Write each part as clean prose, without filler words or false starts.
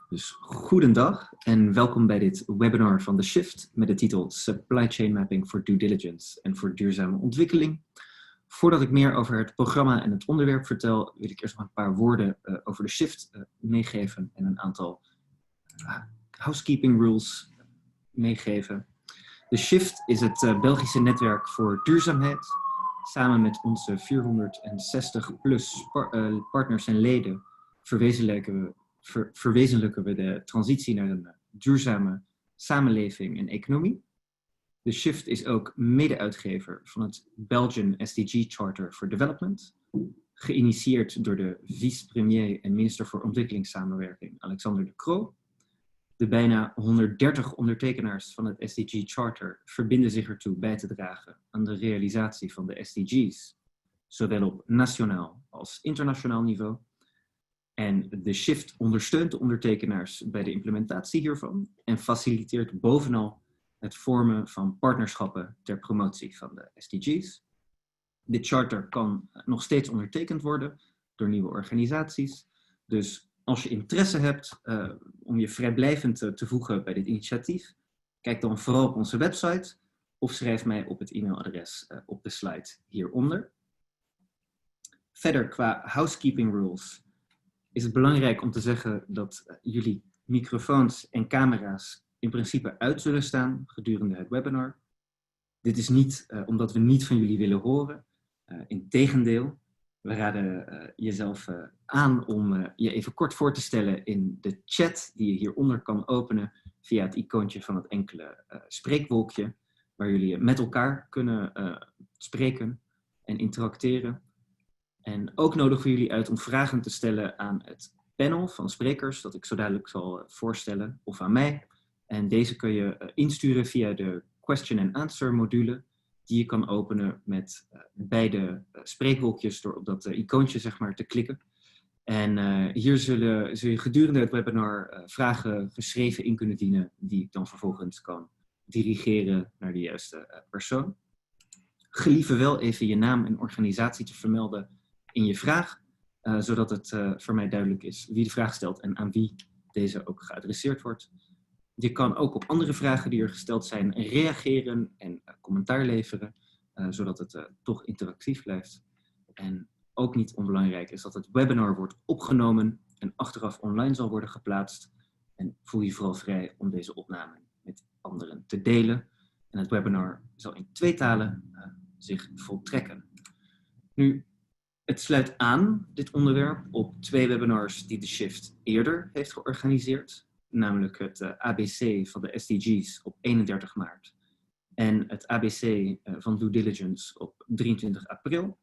Dus goedendag en welkom bij dit webinar van The Shift met de titel Supply Chain Mapping voor Due Diligence en voor duurzame ontwikkeling. Voordat ik meer over het programma en het onderwerp vertel, wil ik eerst nog een paar woorden over The Shift meegeven en een aantal housekeeping rules meegeven. The Shift is het Belgische netwerk voor duurzaamheid. Samen met onze 460 plus partners en leden verwezenlijken we de transitie naar een duurzame samenleving en economie. The Shift is ook mede-uitgever van het Belgian SDG Charter for Development, geïnitieerd door de vice-premier en minister voor ontwikkelingssamenwerking Alexander De Croo. De bijna 130 ondertekenaars van het SDG Charter verbinden zich ertoe bij te dragen aan de realisatie van de SDG's, zowel op nationaal als internationaal niveau. En de Shift ondersteunt de ondertekenaars bij de implementatie hiervan en faciliteert bovenal het vormen van partnerschappen ter promotie van de SDG's. Dit charter kan nog steeds ondertekend worden door nieuwe organisaties. Dus als je interesse hebt om je vrijblijvend te voegen bij dit initiatief, kijk dan vooral op onze website of schrijf mij op het e-mailadres op de slide hieronder. Verder qua housekeeping rules is het belangrijk om te zeggen dat jullie microfoons en camera's in principe uit zullen staan gedurende het webinar. Dit is niet omdat we niet van jullie willen horen. Integendeel, we raden jezelf aan om je even kort voor te stellen in de chat die je hieronder kan openen via het icoontje van het enkele spreekwolkje, waar jullie met elkaar kunnen spreken en interacteren. En ook nodigen we jullie uit om vragen te stellen aan het panel van sprekers, dat ik zo dadelijk zal voorstellen, of aan mij. En deze kun je insturen via de question and answer module, die je kan openen met beide spreekwolkjes door op dat icoontje zeg maar te klikken. En hier zul je gedurende het webinar vragen geschreven in kunnen dienen, die ik dan vervolgens kan dirigeren naar de juiste persoon. Gelieve wel even je naam en organisatie te vermelden in je vraag, zodat het voor mij duidelijk is wie de vraag stelt en aan wie deze ook geadresseerd wordt. Je kan ook op andere vragen die er gesteld zijn reageren en commentaar leveren, zodat het toch interactief blijft. En ook niet onbelangrijk is dat het webinar wordt opgenomen en achteraf online zal worden geplaatst. En voel je vooral vrij om deze opname met anderen te delen. En het webinar zal in 2 talen zich voltrekken. Nu, het sluit aan, dit onderwerp, op 2 webinars die The Shift eerder heeft georganiseerd. Namelijk het ABC van de SDG's op 31 maart. En het ABC van Due Diligence op 23 april.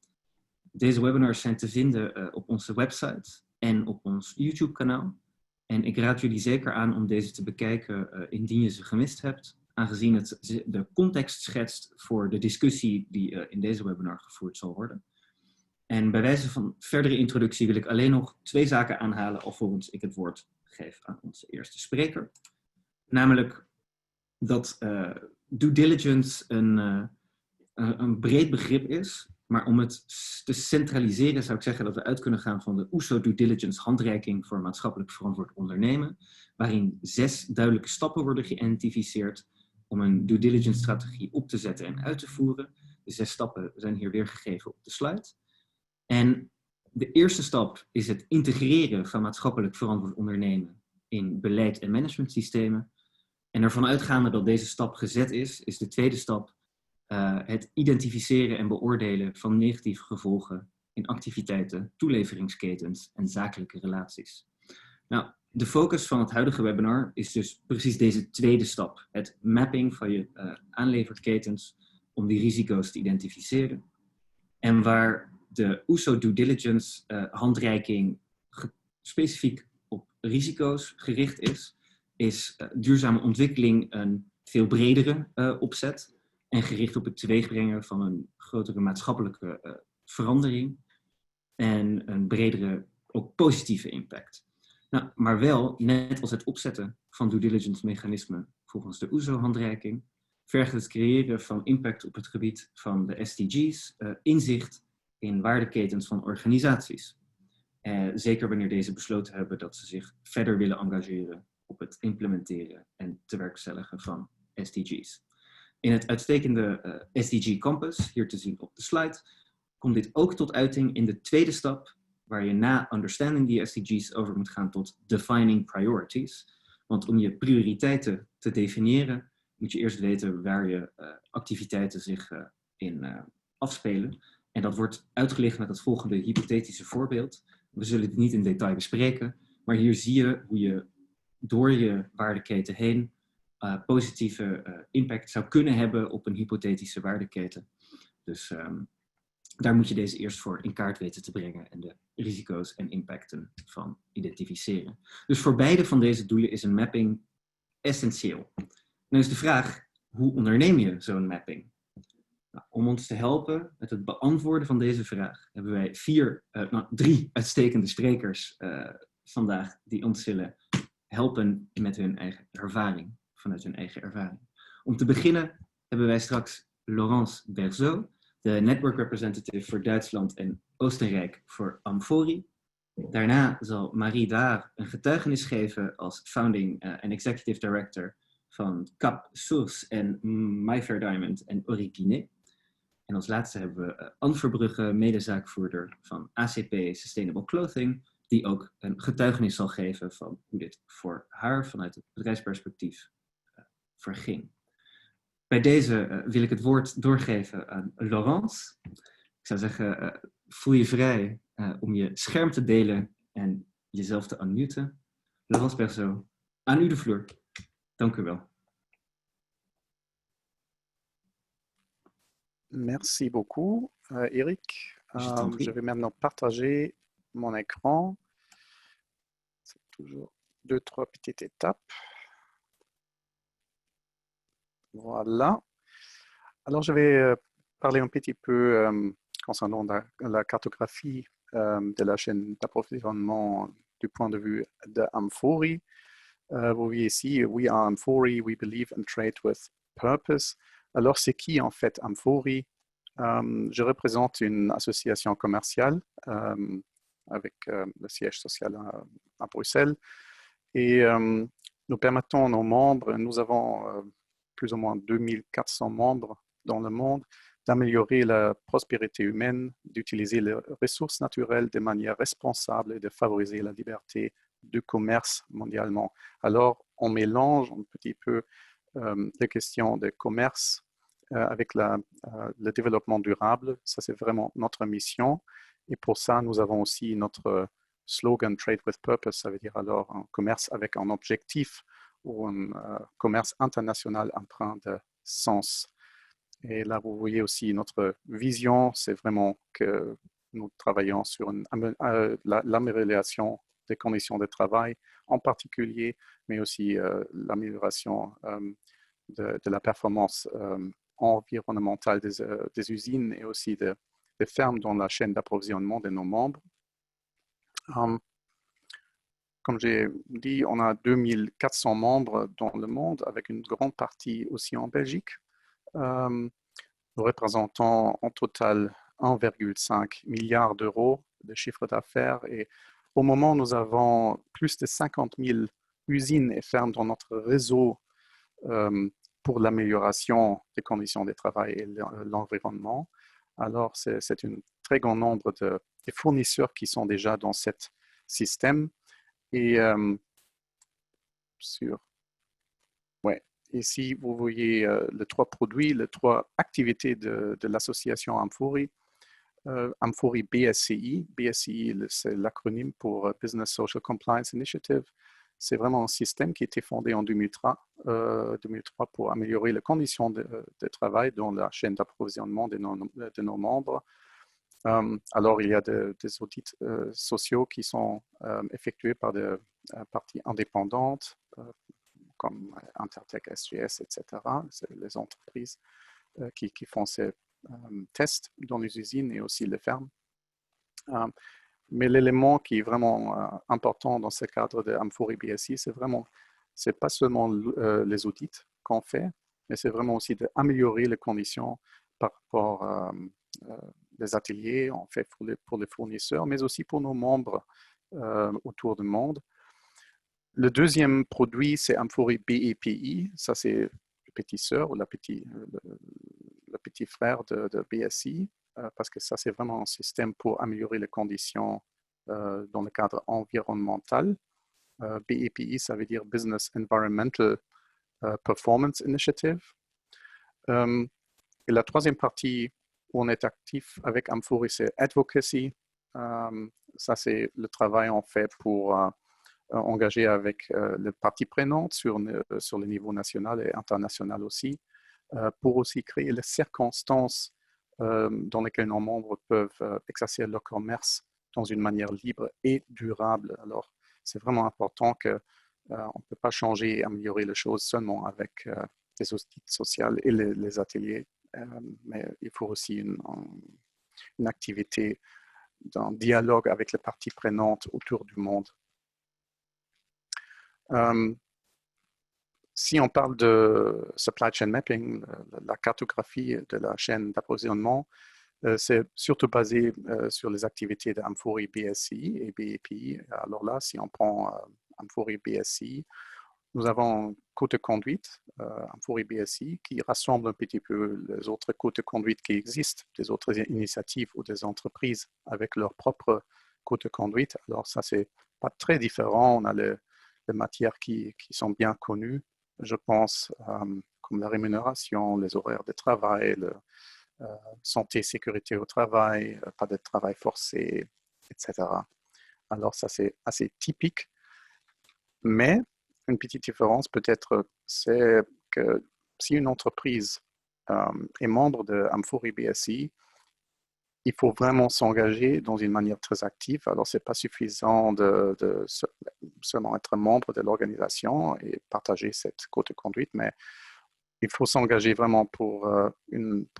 Deze webinars zijn te vinden op onze website en op ons YouTube-kanaal. En ik raad jullie zeker aan om deze te bekijken indien je ze gemist hebt, aangezien het de context schetst voor de discussie die in deze webinar gevoerd zal worden. En bij wijze van verdere introductie wil ik alleen nog 2 zaken aanhalen alvorens ik het woord geef aan onze eerste spreker. Namelijk dat due diligence een breed begrip is, maar om het te centraliseren zou ik zeggen dat we uit kunnen gaan van de OESO Due Diligence handreiking voor maatschappelijk verantwoord ondernemen, waarin 6 duidelijke stappen worden geïdentificeerd om een due diligence strategie op te zetten en uit te voeren. De 6 stappen zijn hier weergegeven op de slide. En de eerste stap is het integreren van maatschappelijk verantwoord ondernemen in beleid- en managementsystemen. En ervan uitgaande dat deze stap gezet is de tweede stap het identificeren en beoordelen van negatieve gevolgen in activiteiten, toeleveringsketens en zakelijke relaties. Nou, de focus van het huidige webinar is dus precies deze tweede stap. Het mapping van je aanleverketens om die risico's te identificeren. En waar de OESO Due Diligence handreiking specifiek op risico's gericht is duurzame ontwikkeling een veel bredere opzet en gericht op het teweegbrengen van een grotere maatschappelijke verandering en een bredere, ook positieve impact. Nou, maar wel, net als het opzetten van due diligence mechanismen volgens de OESO-handreiking, vergt het creëren van impact op het gebied van de SDG's, inzicht in waardeketens van organisaties. Zeker wanneer deze besloten hebben dat ze zich verder willen engageren op het implementeren en tewerkstelligen van SDG's. In het uitstekende SDG Campus, hier te zien op de slide, komt dit ook tot uiting in de tweede stap, waar je na understanding the SDG's over moet gaan tot defining priorities. Want om je prioriteiten te definiëren, moet je eerst weten waar je activiteiten zich in afspelen. En dat wordt uitgelegd met het volgende hypothetische voorbeeld. We zullen het niet in detail bespreken, maar hier zie je hoe je door je waardeketen heen positieve impact zou kunnen hebben op een hypothetische waardeketen. Dus daar moet je deze eerst voor in kaart weten te brengen en de risico's en impacten van identificeren. Dus voor beide van deze doelen is een mapping essentieel. Nu is de vraag, hoe onderneem je zo'n mapping? Nou, om ons te helpen met het beantwoorden van deze vraag hebben wij drie uitstekende sprekers vandaag die ons zullen helpen met hun eigen ervaring, vanuit hun eigen ervaring. Om te beginnen hebben wij straks Laurence Berzeau, de Network Representative voor Duitsland en Oostenrijk voor Amfori. Daarna zal Marie Daar een getuigenis geven als Founding en Executive Director van Cap Source en MyFair Diamond en Origine. En als laatste hebben we Anne Verbrugge, medezaakvoerder van ACP Sustainable Clothing, die ook een getuigenis zal geven van hoe dit voor haar vanuit het bedrijfsperspectief verging. Bij deze wil ik het woord doorgeven aan Laurence. Ik zou zeggen, voel je vrij om je scherm te delen en jezelf te unmuten. Laurence Berzeau, aan u de vloer. Dank u wel. Merci beaucoup, Eric. Je vais maintenant partager mon écran. C'est toujours 2-3 petites étapes. Voilà. Alors, je vais parler un petit peu concernant la cartographie de la chaîne d'approvisionnement du point de vue de Amfori. Vous voyez ici, we are Amfori, we believe and trade with purpose. Alors, c'est qui en fait Amfori? Je représente une association commerciale avec le siège social à Bruxelles et nous permettons à nos membres, nous avons plus ou moins 2400 membres dans le monde, d'améliorer la prospérité humaine, d'utiliser les ressources naturelles de manière responsable et de favoriser la liberté de commerce mondialement. Alors, on mélange un petit peu les questions de commerce avec le développement durable. Ça, c'est vraiment notre mission. Et pour ça, nous avons aussi notre slogan Trade with Purpose, ça veut dire alors un commerce avec un objectif ou un commerce international empreint de sens. Et là, vous voyez aussi notre vision, c'est vraiment que nous travaillons sur l'amélioration des conditions de travail en particulier, mais aussi l'amélioration de la performance environnementale des usines et aussi des fermes dans la chaîne d'approvisionnement de nos membres. Comme j'ai dit, on a 2400 membres dans le monde, avec une grande partie aussi en Belgique. Nous représentons en total 1,5 milliard d'euros de chiffre d'affaires et au moment, nous avons plus de 50 000 usines et fermes dans notre réseau pour l'amélioration des conditions de travail et l'environnement. Alors, c'est un très grand nombre de fournisseurs qui sont déjà dans ce système. Et ici, vous voyez les 3 produits, les 3 activités de l'association Amfori. Amfori BSCI. BSCI, c'est l'acronyme pour Business Social Compliance Initiative. C'est vraiment un système qui a été fondé en 2003 pour améliorer les conditions de travail dans la chaîne d'approvisionnement de nos membres. Alors, il y a des audits sociaux qui sont effectués par des parties indépendantes, comme Intertech, SGS, etc. C'est les entreprises qui font ces tests dans les usines et aussi les fermes. Mais l'élément qui est vraiment important dans ce cadre de Amfori BSI, c'est pas seulement les audits qu'on fait, mais c'est vraiment aussi d'améliorer les conditions par rapport des ateliers, on fait pour les fournisseurs, mais aussi pour nos membres autour du monde. Le deuxième produit, c'est Amfori BEPI. Ça, c'est le petit sœur ou le petit frère de BSI, parce que ça, c'est vraiment un système pour améliorer les conditions dans le cadre environnemental. BEPI, ça veut dire Business Environmental Performance Initiative. Et la troisième partie où on est actif avec Amfori, c'est Advocacy. Ça, c'est le travail en fait pour engager avec les parties prenantes sur le niveau national et international aussi, pour aussi créer les circonstances dans lesquelles nos membres peuvent exercer leur commerce dans une manière libre et durable. Alors, c'est vraiment important qu'on ne peut pas changer et améliorer les choses seulement avec les outils sociaux et les ateliers, mais il faut aussi une activité d'un dialogue avec les parties prenantes autour du monde. Si on parle de supply chain mapping, la cartographie de la chaîne d'approvisionnement, c'est surtout basé sur les activités d'Amfori BSI et BEPI. Alors là, si on prend Amfori BSI, nous avons un code de conduite, Amfori BSI, qui rassemble un petit peu les autres codes de conduite qui existent, des autres initiatives ou des entreprises avec leur propre code de conduite. Alors ça, c'est pas très différent. On a les matières qui sont bien connues, je pense, comme la rémunération, les horaires de travail, santé, sécurité au travail, pas de travail forcé, etc. Alors ça, c'est assez typique. Mais une petite différence peut-être, c'est que si une entreprise est membre de Amfori BSI, il faut vraiment s'engager dans une manière très active. Alors, ce n'est pas suffisant de seulement être membre de l'organisation et partager cette code de conduite, mais il faut s'engager vraiment pour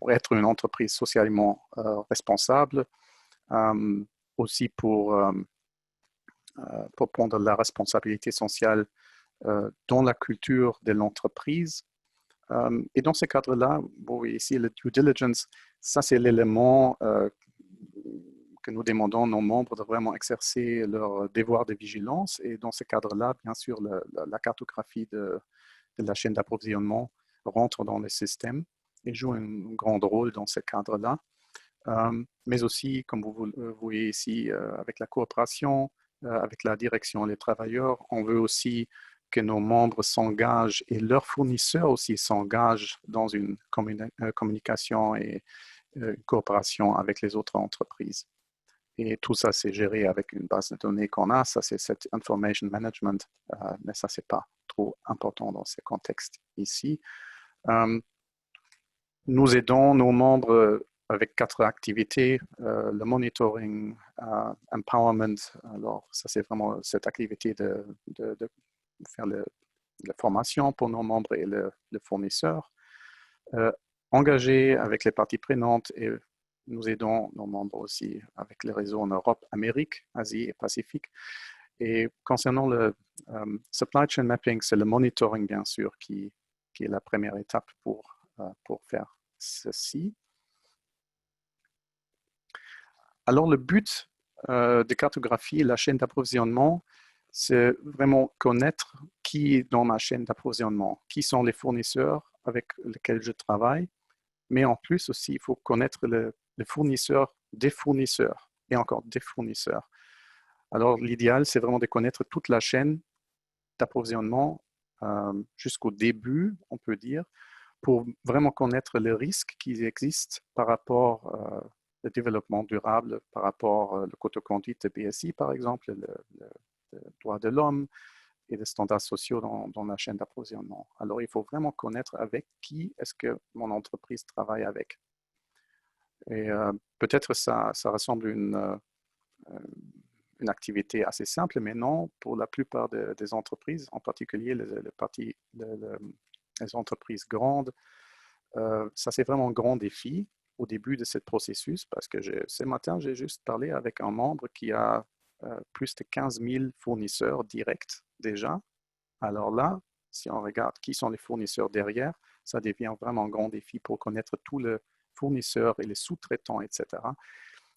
être une entreprise socialement responsable, aussi pour prendre la responsabilité sociale dans la culture de l'entreprise. Et dans ce cadre-là, vous voyez ici le due diligence, ça c'est l'élément que nous demandons à nos membres de vraiment exercer leur devoir de vigilance. Et dans ce cadre-là, bien sûr, la cartographie de la chaîne d'approvisionnement rentre dans le système et joue un grand rôle dans ce cadre-là. Mais aussi, comme vous voyez ici, avec la coopération, avec la direction des travailleurs, on veut aussi que nos membres s'engagent et leurs fournisseurs aussi s'engagent dans une communication et une coopération avec les autres entreprises. Et tout ça, c'est géré avec une base de données qu'on a. Ça, c'est cette information management, mais ça, c'est pas trop important dans ce contexte ici. Nous aidons nos membres avec 4 activités, le monitoring, empowerment. Alors, ça, c'est vraiment cette activité de faire la formation pour nos membres et le fournisseur. Engager avec les parties prenantes et nous aidons nos membres aussi avec les réseaux en Europe, Amérique, Asie et Pacifique. Et concernant le supply chain mapping, c'est le monitoring, bien sûr, qui est la première étape pour faire ceci. Alors, le but de cartographier la chaîne d'approvisionnement, c'est vraiment connaître qui est dans ma chaîne d'approvisionnement, qui sont les fournisseurs avec lesquels je travaille, mais en plus aussi, il faut connaître les fournisseurs des fournisseurs et encore des fournisseurs. Alors, l'idéal, c'est vraiment de connaître toute la chaîne d'approvisionnement jusqu'au début, on peut dire, pour vraiment connaître les risques qui existent par rapport au développement durable, par rapport au code de conduite de BSI, par exemple, le droit de l'homme et les standards sociaux dans la chaîne d'approvisionnement. Alors, il faut vraiment connaître avec qui est-ce que mon entreprise travaille avec. Et peut-être ça ressemble à une activité assez simple, mais non, pour la plupart des entreprises, en particulier les entreprises grandes, ça c'est vraiment un grand défi au début de ce processus parce que ce matin, j'ai juste parlé avec un membre qui a plus de 15 000 fournisseurs directs déjà. Alors là, si on regarde qui sont les fournisseurs derrière, ça devient vraiment un grand défi pour connaître tous les fournisseurs et les sous-traitants, etc.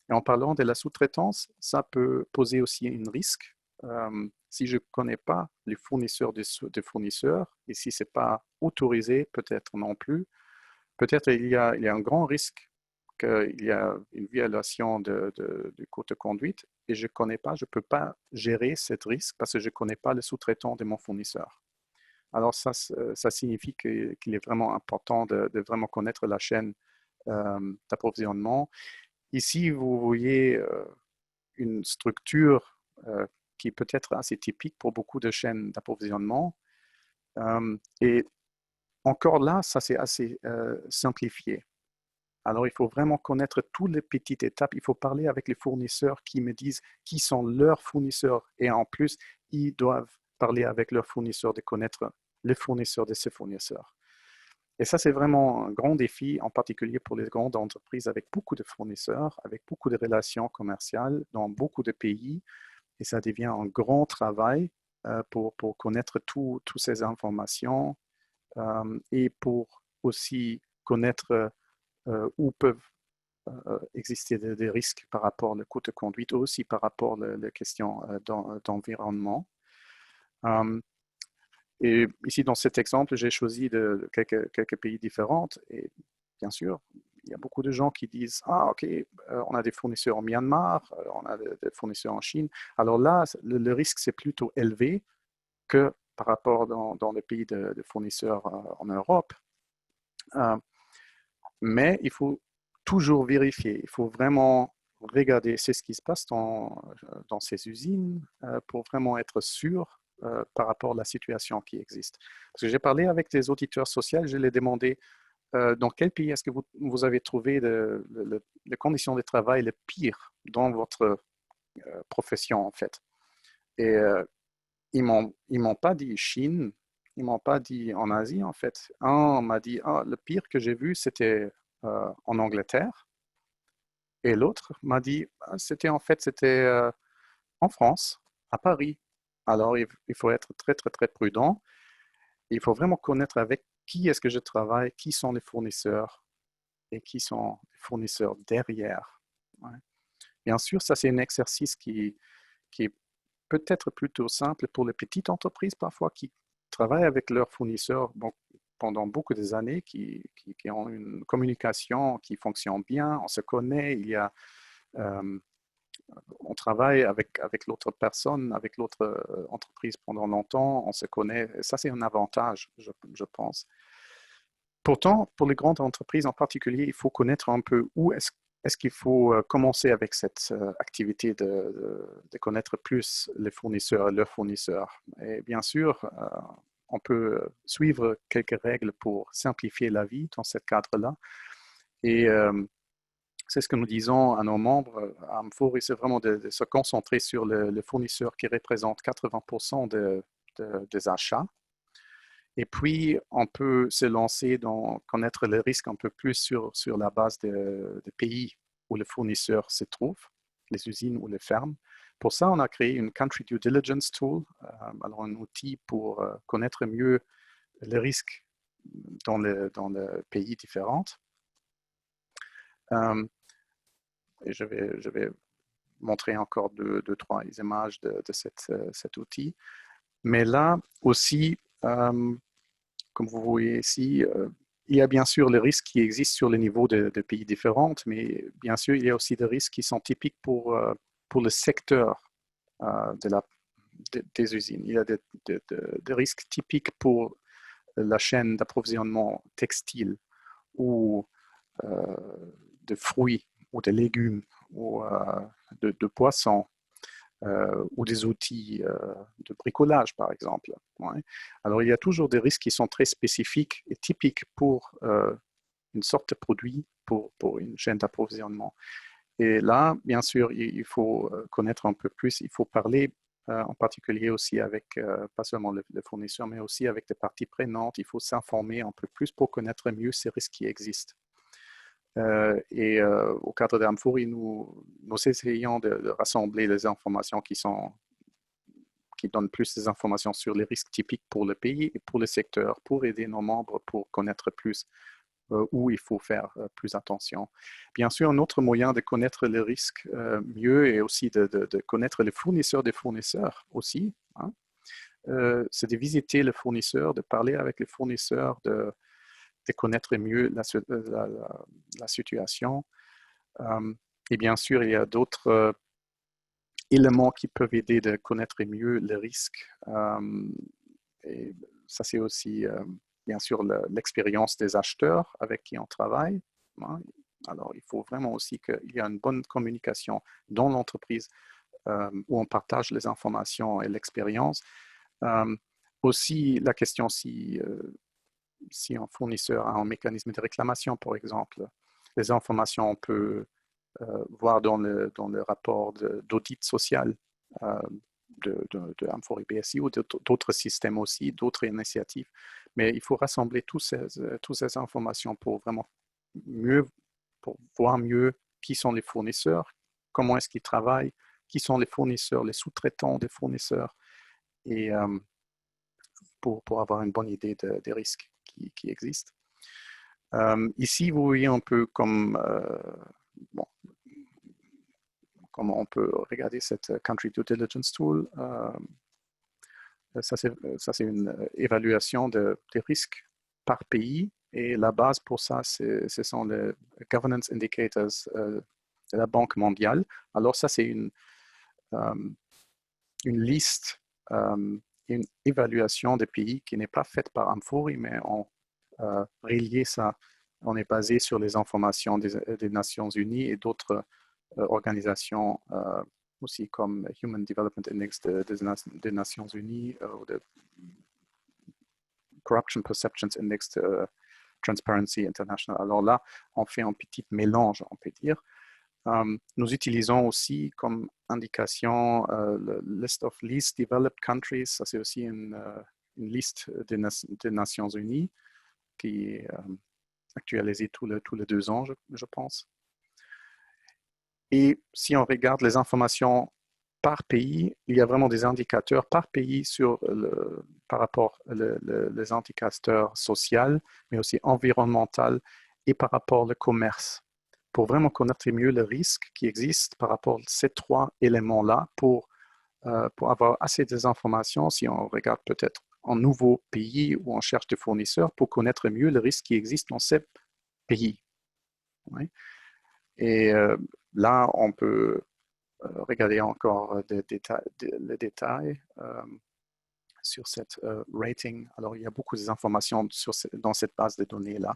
Et en parlant de la sous-traitance, ça peut poser aussi un risque. Si je ne connais pas les fournisseurs des fournisseurs, et si ce n'est pas autorisé, peut-être non plus, peut-être il y a un grand risque qu'il y a une violation du code de conduite et je ne connais pas, je ne peux pas gérer ce risque parce que je ne connais pas le sous-traitant de mon fournisseur. Alors ça signifie qu'il est vraiment important de vraiment connaître la chaîne d'approvisionnement. Ici, vous voyez une structure qui peut être assez typique pour beaucoup de chaînes d'approvisionnement. Et encore là, ça c'est assez simplifié. Alors, il faut vraiment connaître toutes les petites étapes. Il faut parler avec les fournisseurs qui me disent qui sont leurs fournisseurs. Et en plus, ils doivent parler avec leurs fournisseurs, de connaître les fournisseurs de ces fournisseurs. Et ça, c'est vraiment un grand défi, en particulier pour les grandes entreprises avec beaucoup de fournisseurs, avec beaucoup de relations commerciales dans beaucoup de pays. Et ça devient un grand travail pour connaître toutes ces informations et pour aussi connaître où peuvent exister des risques par rapport au coût de conduite, aussi par rapport aux questions d'environnement. Et ici, dans cet exemple, j'ai choisi quelques pays différents. Et bien sûr, il y a beaucoup de gens qui disent « Ah, ok, on a des fournisseurs en Myanmar, on a des fournisseurs en Chine. » Alors là, le risque, c'est plutôt élevé que par rapport dans les pays de fournisseurs en Europe. Mais il faut toujours vérifier. Il faut vraiment regarder ce qui se passe dans ces usines pour vraiment être sûr par rapport à la situation qui existe. Parce que j'ai parlé avec des auditeurs sociaux, je les ai demandé dans quel pays est-ce que vous avez trouvé les conditions de travail les pires dans votre profession, en fait. Et ils m'ont pas dit Chine, ils m'ont pas dit en Asie, en fait. Un m'a dit, le pire que j'ai vu, c'était en Angleterre. Et l'autre m'a dit, c'était en France, à Paris. Alors, il faut être très, très, très prudent. Il faut vraiment connaître avec qui est-ce que je travaille, qui sont les fournisseurs et qui sont les fournisseurs derrière. Ouais. Bien sûr, ça, c'est un exercice qui est peut-être plutôt simple pour les petites entreprises parfois qui travaillent avec leurs fournisseurs pendant beaucoup des années, qui ont une communication qui fonctionne bien, on se connaît, on travaille avec l'autre personne, avec l'autre entreprise pendant longtemps, on se connaît. Ça, c'est un avantage, je pense. Pourtant, pour les grandes entreprises en particulier, il faut connaître un peu où est-ce qu'il faut commencer avec cette activité de connaître plus les fournisseurs et leurs fournisseurs. Et bien sûr, on peut suivre quelques règles pour simplifier la vie dans ce cadre-là. Et c'est ce que nous disons à nos membres à Amphori, c'est vraiment de se concentrer sur les fournisseurs qui représentent 80% des achats. Et puis, on peut se lancer dans connaître les risques un peu plus sur la base des pays où le fournisseur se trouve, les usines ou les fermes. Pour ça, on a créé une Country Due Diligence Tool, alors un outil pour connaître mieux les risques dans les pays différents. Et je vais montrer encore deux, trois images de cet outil. Mais là aussi, comme vous voyez ici, il y a bien sûr les risques qui existent sur les niveaux de pays différents, mais bien sûr, il y a aussi des risques qui sont typiques pour le secteur des usines. Il y a des risques typiques pour la chaîne d'approvisionnement textile ou de fruits ou de légumes ou de poissons. Ou des outils de bricolage, par exemple. Ouais. Alors, il y a toujours des risques qui sont très spécifiques et typiques pour une sorte de produit, pour une chaîne d'approvisionnement. Et là, bien sûr, il faut connaître un peu plus, il faut parler en particulier aussi avec, pas seulement le fournisseur, mais aussi avec des parties prenantes. Il faut s'informer un peu plus pour connaître mieux ces risques qui existent. Et au cadre d'Amphori, nous essayons de rassembler les informations qui donnent plus des informations sur les risques typiques pour le pays et pour le secteur, pour aider nos membres pour connaître plus où il faut faire plus attention. Bien sûr, un autre moyen de connaître les risques mieux et aussi de connaître les fournisseurs des fournisseurs aussi, hein, c'est de visiter le fournisseur, de parler avec les fournisseurs, de connaître mieux la situation. Et bien sûr, il y a d'autres éléments qui peuvent aider de connaître mieux les risques. Et ça, c'est aussi, bien sûr, l'expérience des acheteurs avec qui on travaille. Hein. Alors, il faut vraiment aussi qu'il y ait une bonne communication dans l'entreprise où on partage les informations et l'expérience. Aussi, la question si un fournisseur a un mécanisme de réclamation, par exemple, les informations on peut voir dans le rapport d'audit social de Amphori BSI ou d'autres systèmes aussi, d'autres initiatives. Mais il faut rassembler toutes ces informations pour vraiment pour voir mieux qui sont les fournisseurs, comment est-ce qu'ils travaillent, qui sont les fournisseurs, les sous-traitants des fournisseurs, et pour avoir une bonne idée des risques qui existent. Ici, vous voyez un peu comme comment on peut regarder cette Country Due Diligence Tool. Ça, c'est une évaluation des risques par pays. Et la base pour ça, ce sont les Governance Indicators de la Banque mondiale. Alors ça, c'est une liste, une évaluation des pays qui n'est pas faite par Amphori, mais on relié ça. On est basé sur les informations des Nations Unies et d'autres organisations aussi comme Human Development Index des Nations Unies ou de Corruption Perceptions Index de Transparency International. Alors là, on fait un petit mélange, on peut dire. Nous utilisons aussi comme indication le List of Least Developed Countries. Ça, c'est aussi une liste des Nations Unies qui est actualisée tous les 2 ans, je pense. Et si on regarde les informations par pays, il y a vraiment des indicateurs par pays par rapport les indicateurs sociaux, mais aussi environnemental et par rapport au commerce. Pour vraiment connaître mieux le risque qui existe par rapport à ces 3 éléments-là, pour avoir assez d'informations, si on regarde peut-être un nouveau pays où on cherche des fournisseurs, pour connaître mieux le risque qui existe dans ces pays. Oui. Et là, on peut regarder encore les détails sur cette rating. Alors, il y a beaucoup d'informations dans cette base de données-là.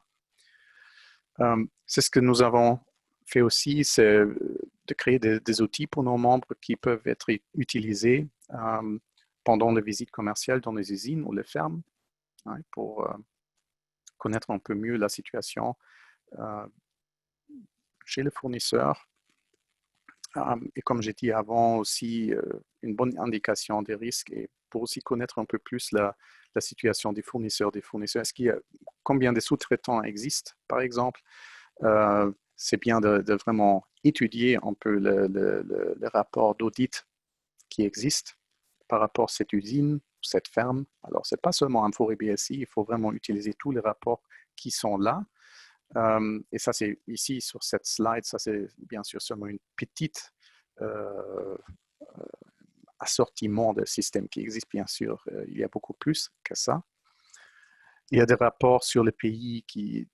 C'est ce que nous avons fait aussi, c'est de créer des outils pour nos membres qui peuvent être utilisés pendant les visites commerciales dans les usines ou les fermes, hein, pour connaître un peu mieux la situation chez les fournisseurs. Et comme j'ai dit avant, aussi une bonne indication des risques, et pour aussi connaître un peu plus la situation des fournisseurs. Est-ce qu'il y a combien de sous-traitants existent, par exemple? C'est bien de vraiment étudier un peu le rapport d'audit qui existe par rapport à cette usine, cette ferme. Alors, ce n'est pas seulement Amphori BSI, il faut vraiment utiliser tous les rapports qui sont là. Et ça, c'est ici sur cette slide, ça c'est bien sûr seulement une petite assortiment de systèmes qui existent, bien sûr. Il y a beaucoup plus que ça. Il y a des rapports sur les pays qui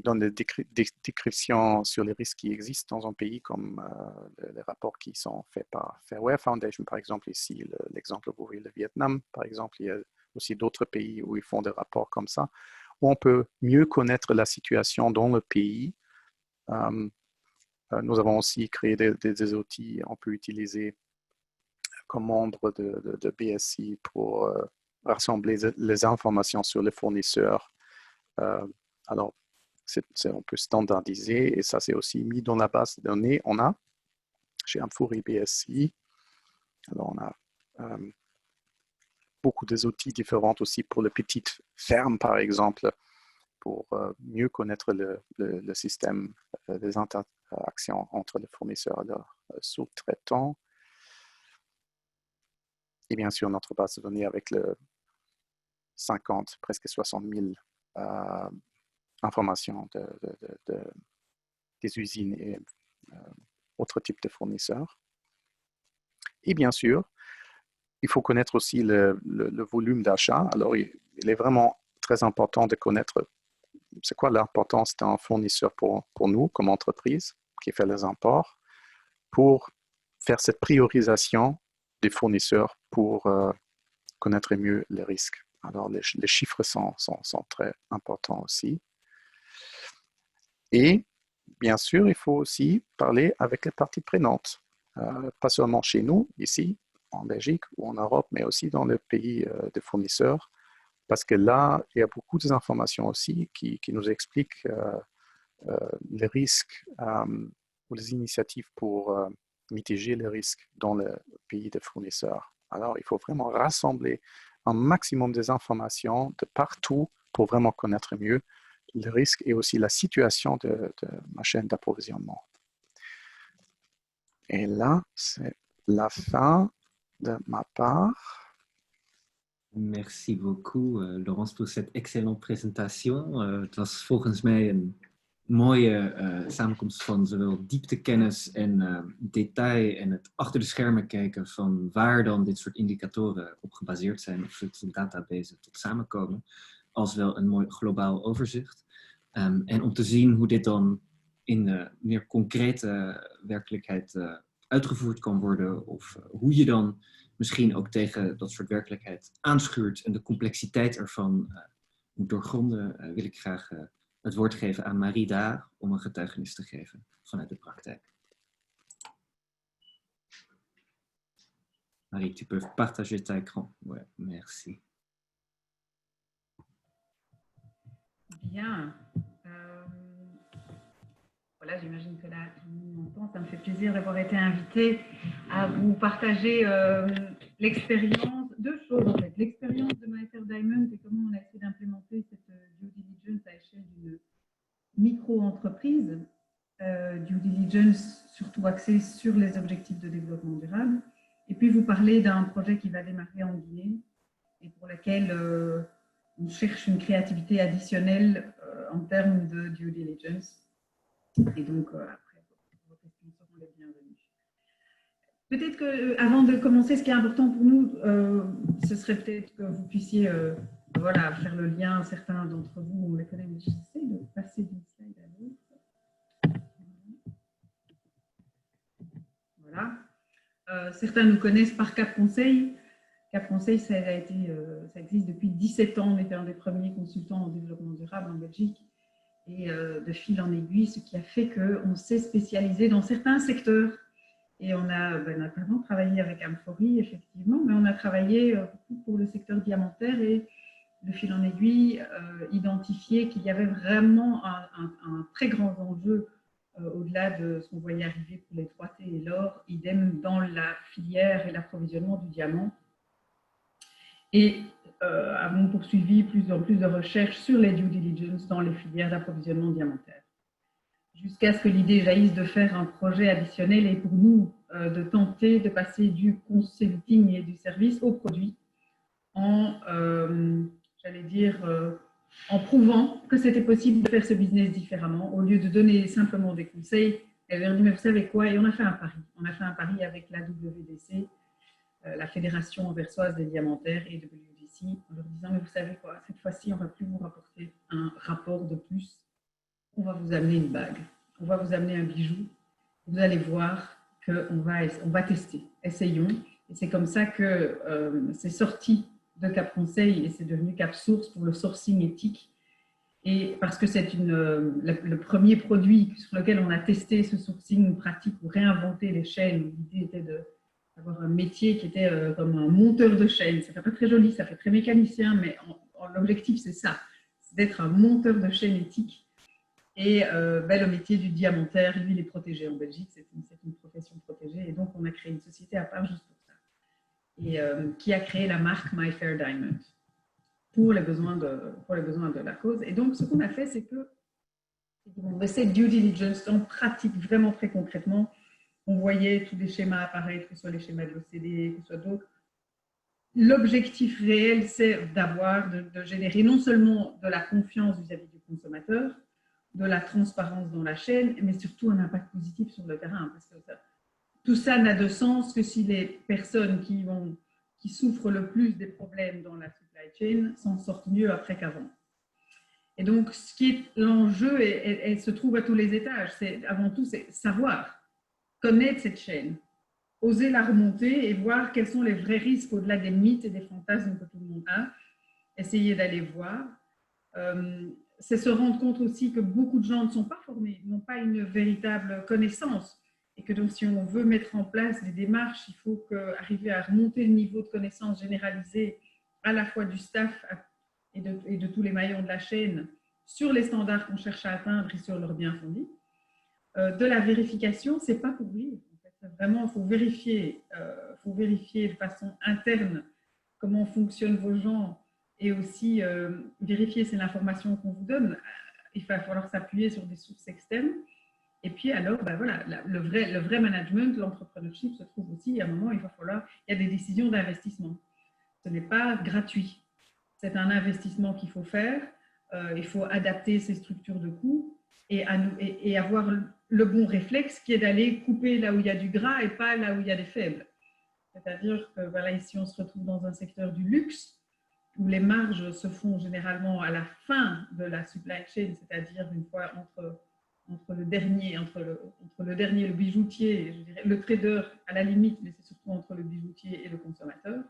donnent des descriptions sur les risques qui existent dans un pays, comme les rapports qui sont faits par Fairware Foundation, par exemple. Ici, l'exemple, vous voyez le Vietnam, par exemple. Il y a aussi d'autres pays où ils font des rapports comme ça, où on peut mieux connaître la situation dans le pays. Nous avons aussi créé des outils on peut utiliser comme membre de BSI pour rassembler les informations sur les fournisseurs. Alors, on peut standardiser, et ça, c'est aussi mis dans la base de données. On a, chez Amphori BSI, alors on a beaucoup des outils différents aussi pour les petites fermes, par exemple, pour mieux connaître le système, les interactions entre les fournisseurs et leurs sous-traitants. Et bien sûr, notre base de données avec le 50, presque 60 000 informations des usines et autres types de fournisseurs. Et bien sûr, il faut connaître aussi le volume d'achat. Alors, il est vraiment très important de connaître c'est quoi l'importance d'un fournisseur pour nous comme entreprise qui fait les imports pour faire cette priorisation des fournisseurs pour connaître mieux les risques. Alors, les chiffres sont très importants aussi. Et bien sûr, il faut aussi parler avec les parties prenantes, pas seulement chez nous, ici, en Belgique ou en Europe, mais aussi dans les pays de fournisseurs, parce que là, il y a beaucoup d'informations aussi qui nous expliquent les risques ou les initiatives pour mitiger les risques dans le pays de fournisseurs. Alors, il faut vraiment rassembler un maximum des informations de partout pour vraiment connaître mieux les risques et aussi la situation de ma chaîne d'approvisionnement. Et là, c'est la fin de ma part. Merci beaucoup, Laurence, voor cette excellente presentatie. Het was volgens mij een mooie samenkomst van zowel dieptekennis en detail en het achter de schermen kijken van waar dan dit soort indicatoren op gebaseerd zijn of soort databases tot samenkomen, als wel een mooi globaal overzicht. En om te zien hoe dit dan in de meer concrete werkelijkheid uitgevoerd kan worden of hoe je dan misschien ook tegen dat soort werkelijkheid aanschuurt en de complexiteit ervan moet doorgronden, wil ik graag het woord geven aan Marie Daar om een getuigenis te geven vanuit de praktijk. Marie, tu peux partager ta écran. Ouais, merci. Bien. Voilà, j'imagine que là, tout le monde m'entend. Ça me fait plaisir d'avoir été invitée à vous partager l'expérience, deux choses en fait. L'expérience de MyFair Diamond et comment on a essayé d'implémenter cette due diligence à l'échelle d'une micro-entreprise. Due diligence surtout axée sur les objectifs de développement durable. Et puis vous parler d'un projet qui va démarrer en Guinée et pour lequel on cherche une créativité additionnelle en termes de due diligence. Et donc, après, vos questions seront les bienvenues. Peut-être qu'avant de commencer, ce qui est important pour nous, ce serait peut-être que vous puissiez voilà, faire le lien. Certains d'entre vous, on les connaît, mais j'essaie de passer d'une slide à l'autre. Voilà. Certains nous connaissent par Cap Conseil. Cap Conseil, ça existe depuis 17 ans. On était un des premiers consultants en développement durable en Belgique. Et de fil en aiguille, ce qui a fait qu'on s'est spécialisé dans certains secteurs. Et on a notamment travaillé avec Amphori, effectivement, mais on a travaillé beaucoup pour le secteur diamantaire et de fil en aiguille, identifié qu'il y avait vraiment un très grand enjeu au-delà de ce qu'on voyait arriver pour les 3T et l'or, idem dans la filière et l'approvisionnement du diamant. Et avons poursuivi plus en plus de recherches sur les due diligence dans les filières d'approvisionnement diamantaire. Jusqu'à ce que l'idée jaillisse de faire un projet additionnel et pour nous de tenter de passer du consulting et du service au produit en, j'allais dire, en prouvant que c'était possible de faire ce business différemment. Au lieu de donner simplement des conseils, elle leur dit, mais vous savez quoi? Et on a fait un pari. On a fait un pari avec la WDC, la Fédération anversoise des diamantaires et WDC, en leur disant, mais vous savez quoi, cette fois-ci, on ne va plus vous rapporter un rapport de plus, on va vous amener une bague, on va vous amener un bijou, vous allez voir qu'on va tester, essayons. Et c'est comme ça que c'est sorti de Cap Conseil et c'est devenu Cap Source pour le sourcing éthique. Et parce que c'est le premier produit sur lequel on a testé ce sourcing pratique pour réinventer les chaînes. L'idée était d'avoir un métier qui était comme un monteur de chaîne. Ça fait pas très joli, ça fait très mécanicien, mais l'objectif c'est ça, c'est d'être un monteur de chaîne éthique. Et le métier du diamantaire, lui, il est protégé en Belgique, c'est une profession protégée. Et donc, on a créé une société à part juste pour ça. Et qui a créé la marque MyFair Diamond pour les besoins de la cause. Et donc, ce qu'on a fait, c'est que cette due diligence en pratique vraiment très concrètement. On voyait tous les schémas apparaître, que ce soit les schémas de l'OCDE, que ce soit d'autres. L'objectif réel, c'est de générer non seulement de la confiance vis-à-vis du consommateur, de la transparence dans la chaîne, mais surtout un impact positif sur le terrain. Parce que tout ça n'a de sens que si les personnes qui souffrent le plus des problèmes dans la supply chain s'en sortent mieux après qu'avant. Et donc, ce qui est l'enjeu, elle se trouve à tous les étages. Avant tout, c'est savoir, connaître cette chaîne, oser la remonter et voir quels sont les vrais risques au-delà des mythes et des fantasmes que tout le monde a. Essayer d'aller voir. C'est se rendre compte aussi que beaucoup de gens ne sont pas formés, n'ont pas une véritable connaissance. Et que donc, si on veut mettre en place des démarches, il faut arriver à remonter le niveau de connaissance généralisée à la fois du staff et de tous les maillons de la chaîne sur les standards qu'on cherche à atteindre et sur leur bien fondé. De la vérification, ce n'est pas pour rire. En fait. Vraiment, il faut vérifier de façon interne comment fonctionnent vos gens et aussi vérifier si l'information qu'on vous donne, il va falloir s'appuyer sur des sources externes. Et puis alors, ben voilà, le vrai management, l'entrepreneurship se trouve aussi, à un moment, il y a des décisions d'investissement. Ce n'est pas gratuit. C'est un investissement qu'il faut faire. Il faut adapter ses structures de coûts et avoir le bon réflexe qui est d'aller couper là où il y a du gras et pas là où il y a des faibles. C'est-à-dire que voilà, ici, on se retrouve dans un secteur du luxe où les marges se font généralement à la fin de la supply chain, c'est-à-dire une fois entre le dernier, le bijoutier, je dirais, le trader à la limite, mais c'est surtout entre le bijoutier et le consommateur.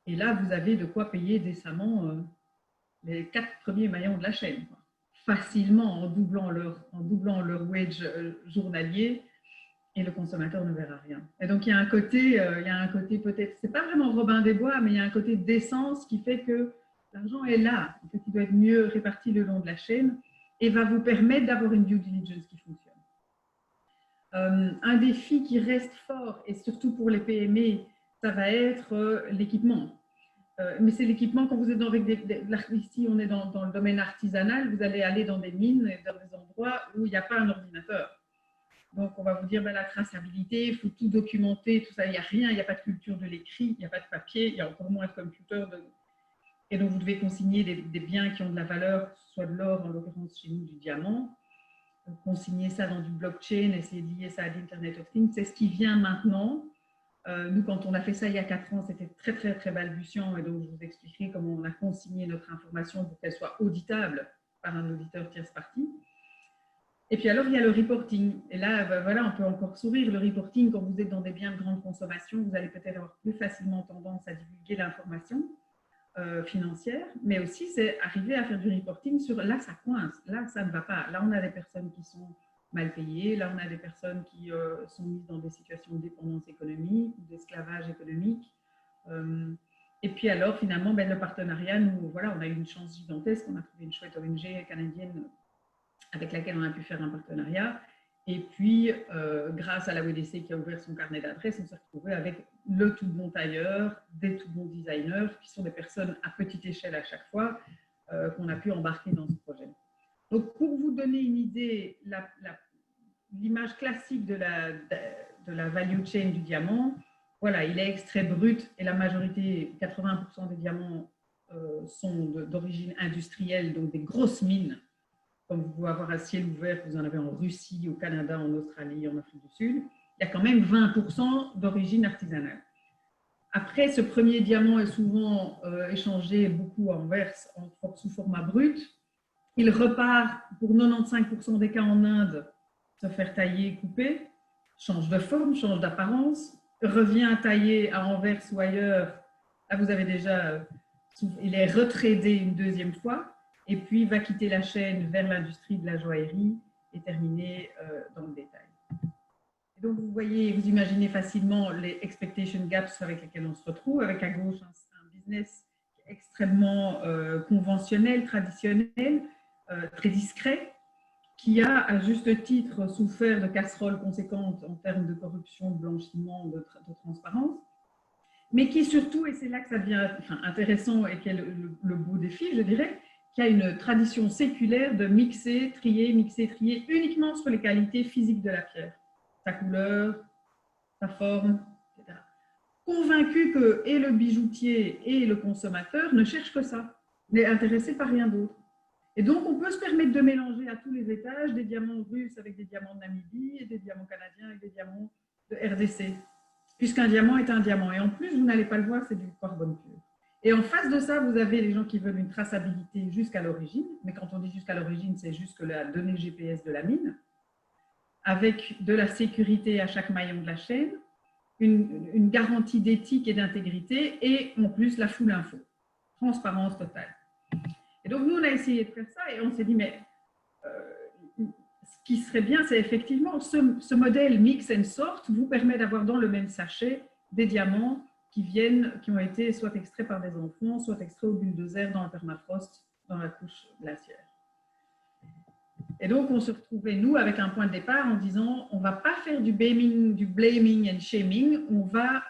Et là, vous avez de quoi payer décemment les 4 premiers maillons de la chaîne, quoi. Facilement en doublant leur wage journalier, et le consommateur ne verra rien. Et donc, il y a un côté peut-être, c'est pas vraiment Robin des Bois, mais il y a un côté d'essence qui fait que l'argent est là. En fait, il doit être mieux réparti le long de la chaîne et va vous permettre d'avoir une due diligence qui fonctionne. Un défi qui reste fort, et surtout pour les PME, ça va être l'équipement. Mais c'est l'équipement, quand vous êtes ici on est dans le domaine artisanal, vous allez aller dans des mines et dans des endroits où il n'y a pas un ordinateur. Donc, on va vous dire, ben, la traçabilité, il faut tout documenter, tout ça, il n'y a rien, il n'y a pas de culture de l'écrit, il n'y a pas de papier, il y a encore moins de computer. Et donc, vous devez consigner des biens qui ont de la valeur, soit de l'or, en l'occurrence chez nous, du diamant. Consigner ça dans du blockchain, essayer de lier ça à l'Internet of Things, c'est ce qui vient maintenant. Nous, quand on a fait ça il y a 4 ans, c'était très, très, très balbutiant. Et donc, je vous expliquerai comment on a consigné notre information pour qu'elle soit auditable par un auditeur tierce partie. Et puis alors, il y a le reporting. Et là, ben voilà, on peut encore sourire. Le reporting, quand vous êtes dans des biens de grande consommation, vous allez peut-être avoir plus facilement tendance à divulguer l'information financière, mais aussi, c'est arriver à faire du reporting sur là, ça coince, là, ça ne va pas. Là, on a des personnes qui sont mal payées, là, on a des personnes qui sont mises dans des situations de dépendance économique ou d'esclavage économique. Et puis alors, finalement, ben, le partenariat, nous, voilà, on a eu une chance gigantesque, on a trouvé une chouette ONG canadienne avec laquelle on a pu faire un partenariat. Et puis, grâce à la WDC qui a ouvert son carnet d'adresses, on s'est retrouvé avec le tout bon tailleur, des tout bons designers, qui sont des personnes à petite échelle à chaque fois, qu'on a pu embarquer dans ce projet. Donc, pour vous donner une idée, l'image classique de la value chain du diamant, voilà, il est extrait brut et la majorité, 80% des diamants sont d'origine industrielle, donc des grosses mines, comme vous pouvez avoir à ciel ouvert, vous en avez en Russie, au Canada, en Australie, en Afrique du Sud. Il y a quand même 20% d'origine artisanale. Après, ce premier diamant est souvent échangé beaucoup à Anvers sous format brut. Il repart pour 95% des cas en Inde, se faire tailler, couper, change de forme, change d'apparence, revient tailler à Anvers ou ailleurs. Là, vous avez déjà, il est retradé une deuxième fois. Et puis va quitter la chaîne vers l'industrie de la joaillerie et terminer dans le détail. Et donc, vous voyez, vous imaginez facilement les expectation gaps avec lesquels on se retrouve, avec à gauche un business extrêmement conventionnel, traditionnel, très discret, qui a à juste titre souffert de casseroles conséquentes en termes de corruption, de blanchiment, de transparence, mais qui surtout, et c'est là que ça devient intéressant et qui est le beau défi, je dirais, qui a une tradition séculaire de mixer, trier uniquement sur les qualités physiques de la pierre, sa couleur, sa forme, etc. Convaincu que et le bijoutier et le consommateur ne cherchent que ça, n'est intéressé par rien d'autre. Et donc, on peut se permettre de mélanger à tous les étages des diamants russes avec des diamants de Namibie et des diamants canadiens avec des diamants de RDC, puisqu'un diamant est un diamant. Et en plus, vous n'allez pas le voir, c'est du carbone pur. Et en face de ça, vous avez les gens qui veulent une traçabilité jusqu'à l'origine, mais quand on dit jusqu'à l'origine, c'est jusque la donnée GPS de la mine, avec de la sécurité à chaque maillon de la chaîne, une garantie d'éthique et d'intégrité, et en plus la full info, transparence totale. Et donc, nous, on a essayé de faire ça et on s'est dit, mais ce qui serait bien, c'est effectivement ce modèle mix and sort vous permet d'avoir dans le même sachet des diamants qui ont été soit extraits par des enfants, soit extraits au bulldozer dans le permafrost, dans la couche glaciaire. Et donc, on se retrouvait, nous, avec un point de départ en disant, on ne va pas faire du blaming and shaming, on va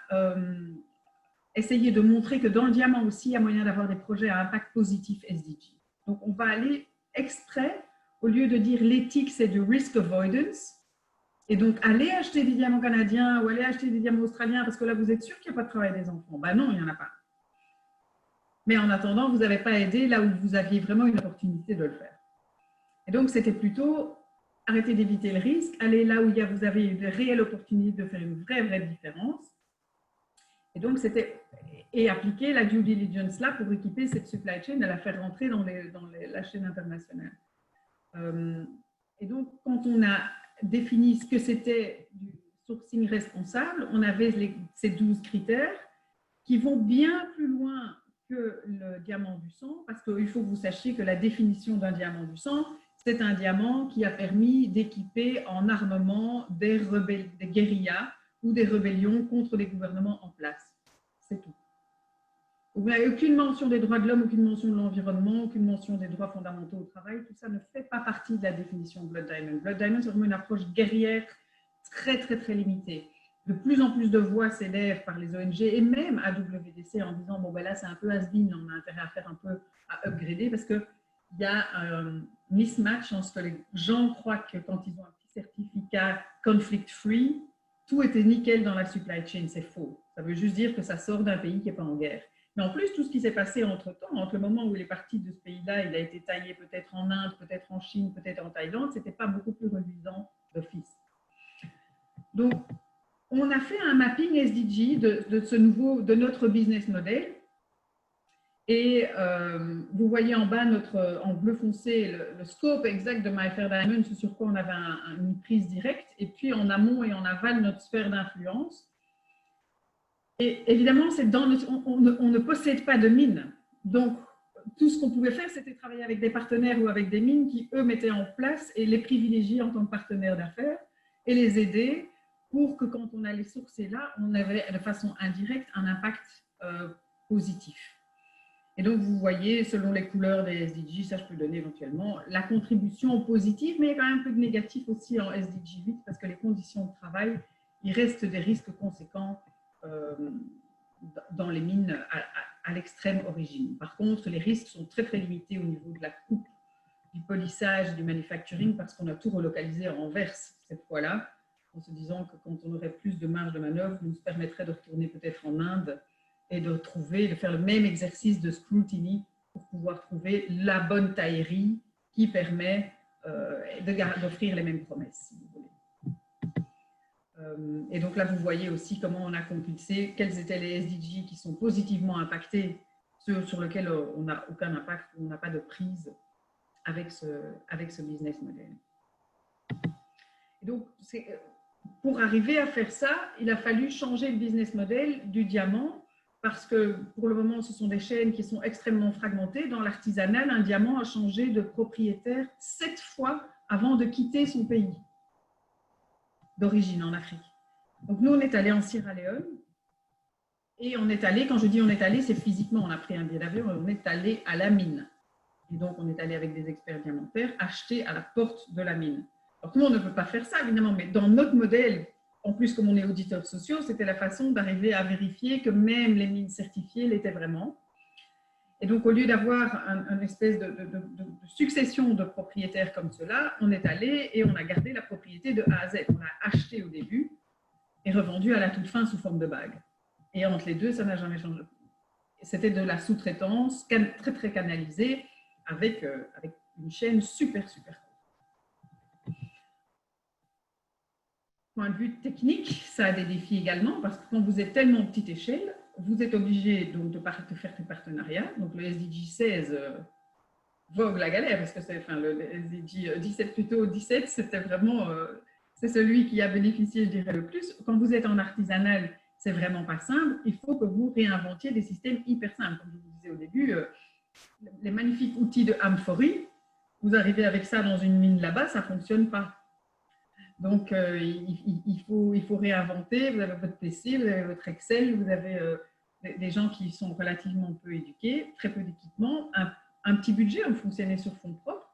essayer de montrer que dans le diamant aussi, il y a moyen d'avoir des projets à impact positif SDG. Donc, on va aller exprès, au lieu de dire l'éthique, c'est du risk avoidance, et donc aller acheter des diamants canadiens ou aller acheter des diamants australiens, parce que là, vous êtes sûr qu'il n'y a pas de travail des enfants. Ben non, il n'y en a pas. Mais en attendant, vous n'avez pas aidé là où vous aviez vraiment une opportunité de le faire. Et donc, c'était plutôt arrêter d'éviter le risque, aller là où vous avez une réelle opportunité de faire une vraie différence. Et donc, c'était appliquer la due diligence là pour équiper cette supply chain et la faire rentrer dans la chaîne internationale. Et donc, quand on a défini ce que c'était du sourcing responsable, on avait ces 12 critères qui vont bien plus loin que le diamant du sang, parce qu'il faut que vous sachiez que la définition d'un diamant du sang, c'est un diamant qui a permis d'équiper en armement des guérillas ou des rébellions contre des gouvernements en place. C'est tout. Vous n'avez aucune mention des droits de l'homme, aucune mention de l'environnement, aucune mention des droits fondamentaux au travail. Tout ça ne fait pas partie de la définition de Blood Diamond. Blood Diamond, c'est vraiment une approche guerrière très limitée. De plus en plus de voix s'élèvent par les ONG et même à WDC en disant bon ben là c'est un peu has-been, on a intérêt à faire un peu à upgrader parce qu'il y a un mismatch en ce que les gens croient que quand ils ont un petit certificat conflict free, tout était nickel dans la supply chain. C'est faux. Ça veut juste dire que ça sort d'un pays qui n'est pas en guerre. Mais en plus, tout ce qui s'est passé entre-temps, entre le moment où il est parti de ce pays-là, il a été taillé peut-être en Inde, peut-être en Chine, peut-être en Thaïlande, ce n'était pas beaucoup plus reluisant d'office. Donc, on a fait un mapping SDG de notre business model. Et vous voyez en bas, en bleu foncé, le scope exact de My Fair Diamond, ce sur quoi on avait une prise directe. Et puis, en amont et en aval, notre sphère d'influence. Et évidemment, on ne possède pas de mine. Donc, tout ce qu'on pouvait faire, c'était travailler avec des partenaires ou avec des mines qui, eux, mettaient en place et les privilégier en tant que partenaires d'affaires et les aider pour que quand on allait sourcer là, on avait de façon indirecte un impact positif. Et donc, vous voyez, selon les couleurs des SDG, ça je peux donner éventuellement, la contribution positive, mais il y a quand même un peu de négatif aussi en SDG 8 parce que les conditions de travail, il reste des risques conséquents dans les mines à l'extrême origine. Par contre, les risques sont très limités au niveau de la coupe, du polissage, du manufacturing, parce qu'on a tout relocalisé en Anvers cette fois-là, en se disant que quand on aurait plus de marge de manœuvre, nous permettrait de retourner peut-être en Inde et de faire le même exercice de scrutiny pour pouvoir trouver la bonne taillerie qui permet d'offrir les mêmes promesses, si vous voulez. Et donc là, vous voyez aussi comment on a compulsé, quels étaient les SDG qui sont positivement impactés, ceux sur lesquels on n'a aucun impact, on n'a pas de prise avec ce business model. Et donc, pour arriver à faire ça, il a fallu changer le business model du diamant parce que pour le moment, ce sont des chaînes qui sont extrêmement fragmentées. Dans l'artisanal, un diamant a changé de propriétaire 7 fois avant de quitter son pays d'origine en Afrique. Donc nous, on est allé en Sierra Leone et on est allé, quand je dis on est allé, c'est physiquement, on a pris un billet d'avion et on est allé à la mine. Et donc, on est allé avec des experts diamantaires acheter à la porte de la mine. Alors, tout le monde ne peut pas faire ça, évidemment, mais dans notre modèle, en plus, comme on est auditeurs sociaux, c'était la façon d'arriver à vérifier que même les mines certifiées l'étaient vraiment. Et donc, au lieu d'avoir une espèce de succession de propriétaires comme cela, on est allé et on a gardé la propriété de A à Z. On a acheté au début et revendu à la toute fin sous forme de bague. Et entre les deux, ça n'a jamais changé. C'était de la sous-traitance très canalisée avec une chaîne super, super courte. Point de vue technique, ça a des défis également, parce que quand vous êtes tellement petite échelle, vous êtes obligé donc de faire des partenariats. Donc le SDG 16 vogue la galère, parce que c'est, enfin, le SDG 17 plutôt, 17, c'était vraiment, c'est celui qui a bénéficié, je dirais, le plus. Quand vous êtes en artisanal, c'est vraiment pas simple. Il faut que vous réinventiez des systèmes hyper simples. Comme je vous disais au début, les magnifiques outils de amphorie, vous arrivez avec ça dans une mine là-bas, ça fonctionne pas. Donc, il faut réinventer. Vous avez votre PC, vous avez votre Excel, vous avez des gens qui sont relativement peu éduqués, très peu d'équipement, un petit budget, on fonctionnait sur fonds propres.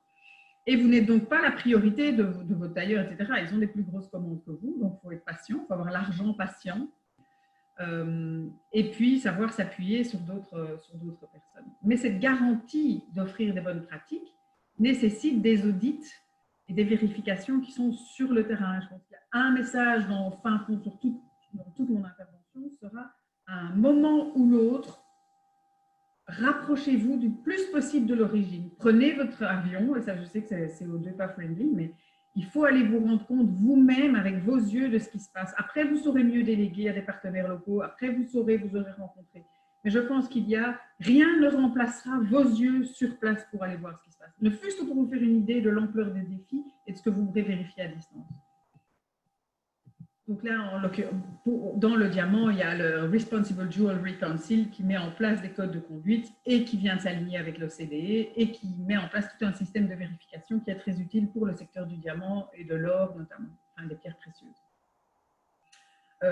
Et vous n'êtes donc pas la priorité de votre tailleur, etc. Ils ont des plus grosses commandes que vous, donc il faut être patient, il faut avoir l'argent patient. Et puis savoir s'appuyer sur d'autres personnes. Mais cette garantie d'offrir des bonnes pratiques nécessite des audits et des vérifications qui sont sur le terrain. Je pense qu'il y a un message dans toute mon intervention sera à un moment ou l'autre, rapprochez-vous du plus possible de l'origine. Prenez votre avion, et ça je sais que c'est CO2 pas friendly, mais il faut aller vous rendre compte vous-même avec vos yeux de ce qui se passe. Après, vous saurez mieux déléguer à des partenaires locaux. Après, vous aurez rencontré. Mais je pense rien ne remplacera vos yeux sur place pour aller voir ce qui se passe. Ne fût-ce que pour vous faire une idée de l'ampleur des défis et de ce que vous pourrez vérifier à distance. Donc là, dans le diamant, il y a le Responsible Jewelry Council qui met en place des codes de conduite et qui vient s'aligner avec l'OCDE et qui met en place tout un système de vérification qui est très utile pour le secteur du diamant et de l'or notamment, enfin des pierres précieuses.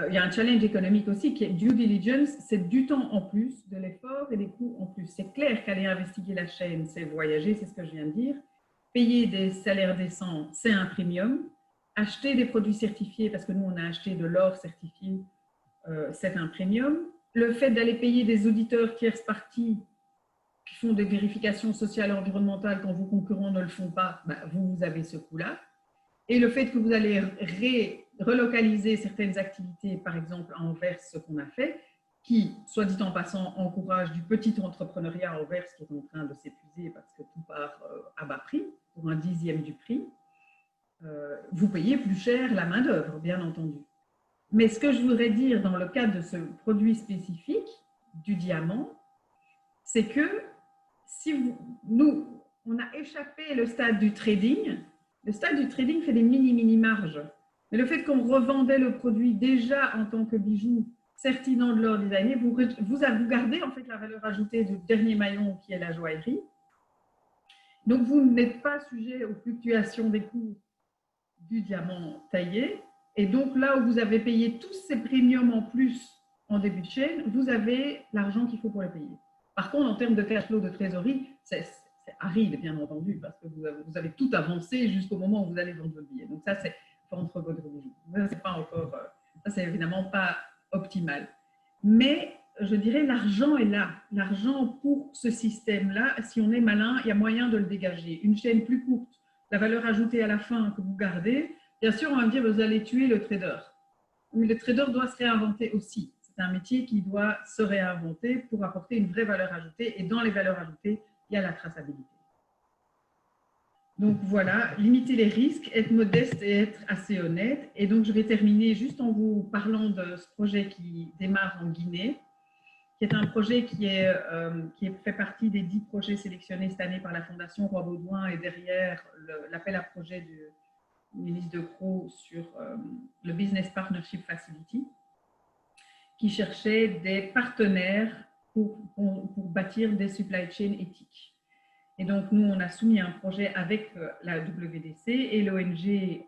Il y a un challenge économique aussi qui est due diligence, c'est du temps en plus, de l'effort et des coûts en plus. C'est clair qu'aller investiguer la chaîne, c'est voyager, c'est ce que je viens de dire. Payer des salaires décents, c'est un premium. Acheter des produits certifiés, parce que nous, on a acheté de l'or certifié, c'est un premium. Le fait d'aller payer des auditeurs tierces parties qui font des vérifications sociales et environnementales quand vos concurrents ne le font pas, ben, vous avez ce coût-là. Et le fait que vous allez relocaliser certaines activités, par exemple à Anvers, ce qu'on a fait, qui, soit dit en passant, encourage du petit entrepreneuriat à Anvers qui est en train de s'épuiser parce que tout part à bas prix, pour un dixième du prix. Vous payez plus cher la main-d'œuvre, bien entendu. Mais ce que je voudrais dire dans le cadre de ce produit spécifique du diamant, c'est que si on a échappé le stade du trading. Le stade du trading fait des mini marges. Mais le fait qu'on revendait le produit déjà en tant que bijou certinant de l'or designé, vous gardez en fait la valeur ajoutée du dernier maillon qui est la joaillerie. Donc vous n'êtes pas sujet aux fluctuations des coûts du diamant taillé. Et donc là où vous avez payé tous ces premiums en plus en début de chaîne, vous avez l'argent qu'il faut pour les payer. Par contre, en termes de cash flow de trésorerie, c'est aride, bien entendu, parce que vous avez tout avancé jusqu'au moment où vous allez vendre votre billet. Donc ça, c'est entre votre bijou. Ça, c'est évidemment pas optimal. Mais je dirais, l'argent est là. L'argent pour ce système-là, si on est malin, il y a moyen de le dégager. Une chaîne plus courte, la valeur ajoutée à la fin que vous gardez, bien sûr, on va me dire, vous allez tuer le trader. Mais le trader doit se réinventer aussi. C'est un métier qui doit se réinventer pour apporter une vraie valeur ajoutée. Et dans les valeurs ajoutées, il y a la traçabilité. Donc voilà, limiter les risques, être modeste et être assez honnête. Et donc je vais terminer juste en vous parlant de ce projet qui démarre en Guinée, qui est un projet qui fait partie des 10 projets sélectionnés cette année par la Fondation Roi Baudouin et derrière l'appel à projet du ministre de Croo sur le Business Partnership Facility, qui cherchait des partenaires pour bâtir des supply chains éthiques. Et donc, nous, on a soumis un projet avec la WDC et l'ONG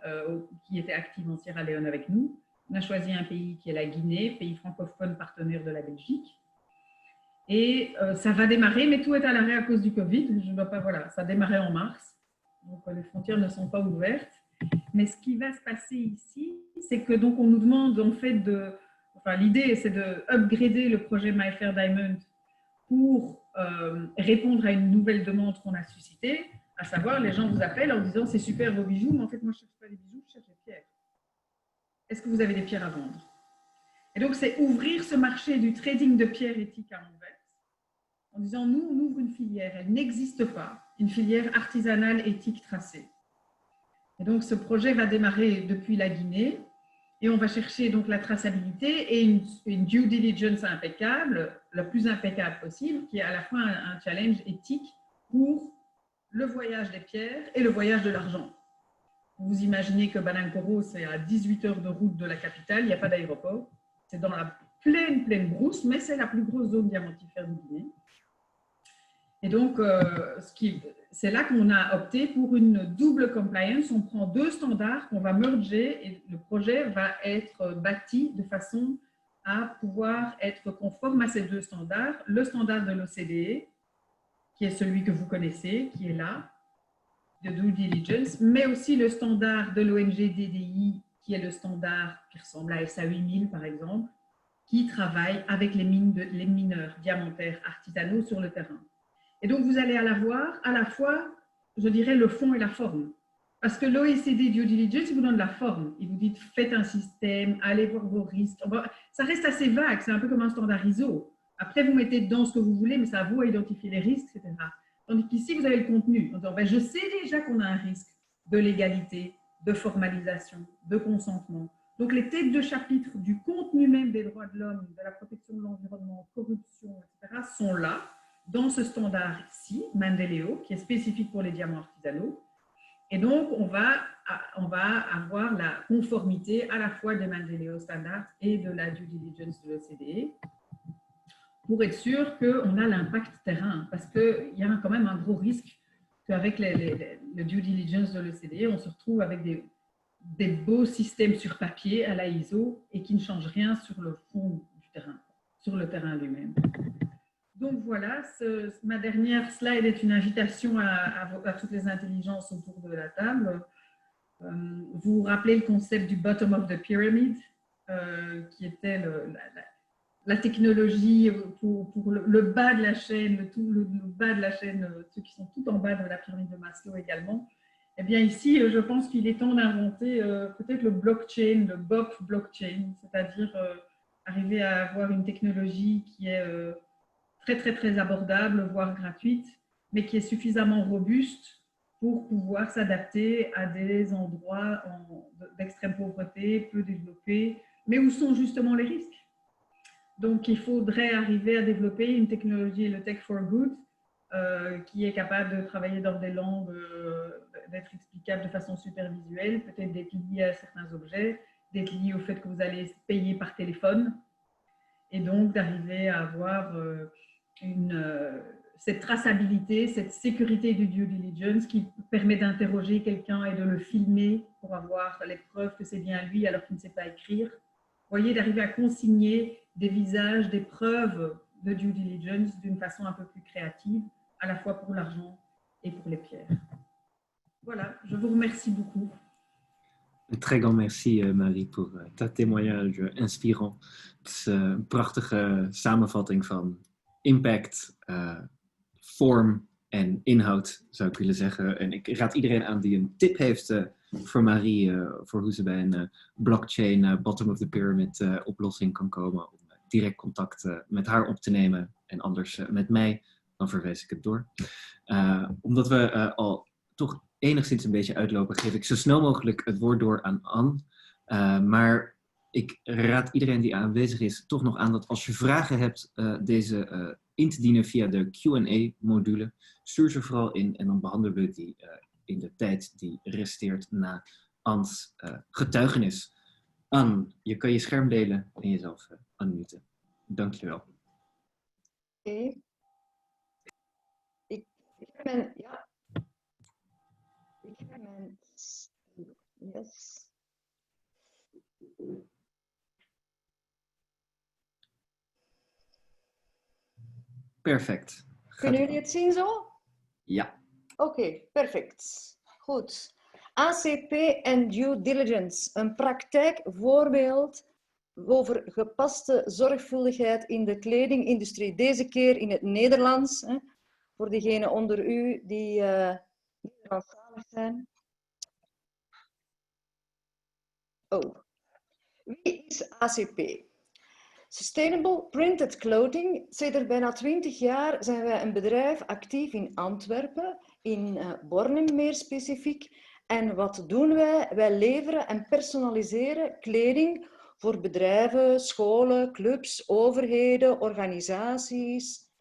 qui était active en Sierra Leone avec nous. On a choisi un pays qui est la Guinée, pays francophone partenaire de la Belgique. Et ça va démarrer, mais tout est à l'arrêt à cause du Covid. Je ne dois pas, voilà, ça a démarré en mars. Donc, les frontières ne sont pas ouvertes. Mais ce qui va se passer ici, c'est que donc on nous demande en fait l'idée c'est de upgrader le projet My Fair Diamond pour répondre à une nouvelle demande qu'on a suscitée, à savoir les gens vous appellent en disant c'est super vos bijoux, mais en fait moi je ne cherche pas des bijoux, je cherche des pierres. Est-ce que vous avez des pierres à vendre? Et donc c'est ouvrir ce marché du trading de pierres éthiques à Anvers en disant, nous, on ouvre une filière. Elle n'existe pas, une filière artisanale éthique tracée. Et donc, ce projet va démarrer depuis la Guinée et on va chercher donc la traçabilité et une due diligence impeccable, la plus impeccable possible, qui est à la fois un challenge éthique pour le voyage des pierres et le voyage de l'argent. Vous imaginez que Banankoro, c'est à 18 heures de route de la capitale, il n'y a pas d'aéroport. C'est dans la pleine brousse, mais c'est la plus grosse zone diamantifère de Guinée. Et donc, c'est là qu'on a opté pour une double compliance. On prend deux standards qu'on va merger et le projet va être bâti de façon à pouvoir être conforme à ces deux standards. Le standard de l'OCDE, qui est celui que vous connaissez, qui est là, de due diligence, mais aussi le standard de l'ONG DDI, qui est le standard qui ressemble à SA 8000 par exemple, qui travaille avec les mineurs diamantaires artisanaux sur le terrain. Et donc, vous allez avoir à la fois, je dirais, le fond et la forme. Parce que l'OECD Due Diligence, il vous donne la forme. Il vous dit, faites un système, allez voir vos risques. Ça reste assez vague, c'est un peu comme un standard ISO. Après, vous mettez dedans ce que vous voulez, mais c'est à vous à identifier les risques, etc. Tandis qu'ici, vous avez le contenu. Donc, je sais déjà qu'on a un risque de légalité, de formalisation, de consentement. Donc, les têtes de chapitre du contenu même des droits de l'homme, de la protection de l'environnement, corruption, etc., sont là, dans ce standard-ci, Mandeleo, qui est spécifique pour les diamants artisanaux. Et donc, on va avoir la conformité à la fois des Mandeleo standards et de la due diligence de l'OCDE pour être sûr qu'on a l'impact terrain. Parce qu'il y a quand même un gros risque qu'avec le due diligence de l'OCDE, on se retrouve avec des beaux systèmes sur papier à la ISO et qui ne changent rien sur le fond du terrain, sur le terrain lui-même. Donc voilà, ma dernière slide est une invitation à toutes les intelligences autour de la table. Vous vous rappelez le concept du bottom of the pyramid, qui était la technologie pour le bas de la chaîne, le bas de la chaîne, ceux qui sont tout en bas de la pyramide de Maslow également. Eh bien ici, je pense qu'il est temps d'inventer peut-être le blockchain, le BOP blockchain, c'est-à-dire arriver à avoir une technologie qui est très abordable, voire gratuite, mais qui est suffisamment robuste pour pouvoir s'adapter à des endroits d'extrême pauvreté, peu développés, mais où sont justement les risques. Donc, il faudrait arriver à développer une technologie, le Tech for Good, qui est capable de travailler dans des langues, d'être explicable de façon super visuelle, peut-être d'être lié à certains objets, d'être lié au fait que vous allez payer par téléphone, et donc d'arriver à avoir cette traçabilité, cette sécurité du due diligence qui permet d'interroger quelqu'un et de le filmer pour avoir les preuves que c'est bien lui alors qu'il ne sait pas écrire. Vous voyez, d'arriver à consigner des visages, des preuves de due diligence d'une façon un peu plus créative, à la fois pour l'argent et pour les pierres. Voilà, je vous remercie beaucoup. Een très grand merci, Marie, voor dat témoignage inspirant. Het is een prachtige samenvatting van impact, vorm en inhoud, zou ik willen zeggen. En ik raad iedereen aan die een tip heeft voor Marie, voor hoe ze bij een blockchain bottom of the pyramid oplossing kan komen, om direct contact met haar op te nemen en anders met mij, dan verwijs ik het door. Omdat we al toch enigszins een beetje uitlopen, geef ik zo snel mogelijk het woord door aan Anne. Maar ik raad iedereen die aanwezig is toch nog aan dat als je vragen hebt, deze in te dienen via de Q&A-module. Stuur ze vooral in en dan behandelen we die in de tijd die resteert na Anne's getuigenis. Anne, je kan je scherm delen en jezelf unmuten. Dank je wel. Oké. Ik ga mijn... Ja. Ik ga mijn... Yes. Perfect. Kunnen jullie het zien zo? Ja. Oké, perfect. Goed. ACP en due diligence. Een praktijkvoorbeeld over gepaste zorgvuldigheid in de kledingindustrie. Deze keer in het Nederlands. Hè, voor diegenen onder u die Nederlandstalig zijn. Oh. Wie is ACP? Sustainable printed clothing. Sinds bijna 20 jaar zijn wij een bedrijf actief in Antwerpen, in Bornem meer specifiek. En wat doen wij? Wij leveren en personaliseren kleding voor bedrijven, scholen, clubs, overheden, organisaties.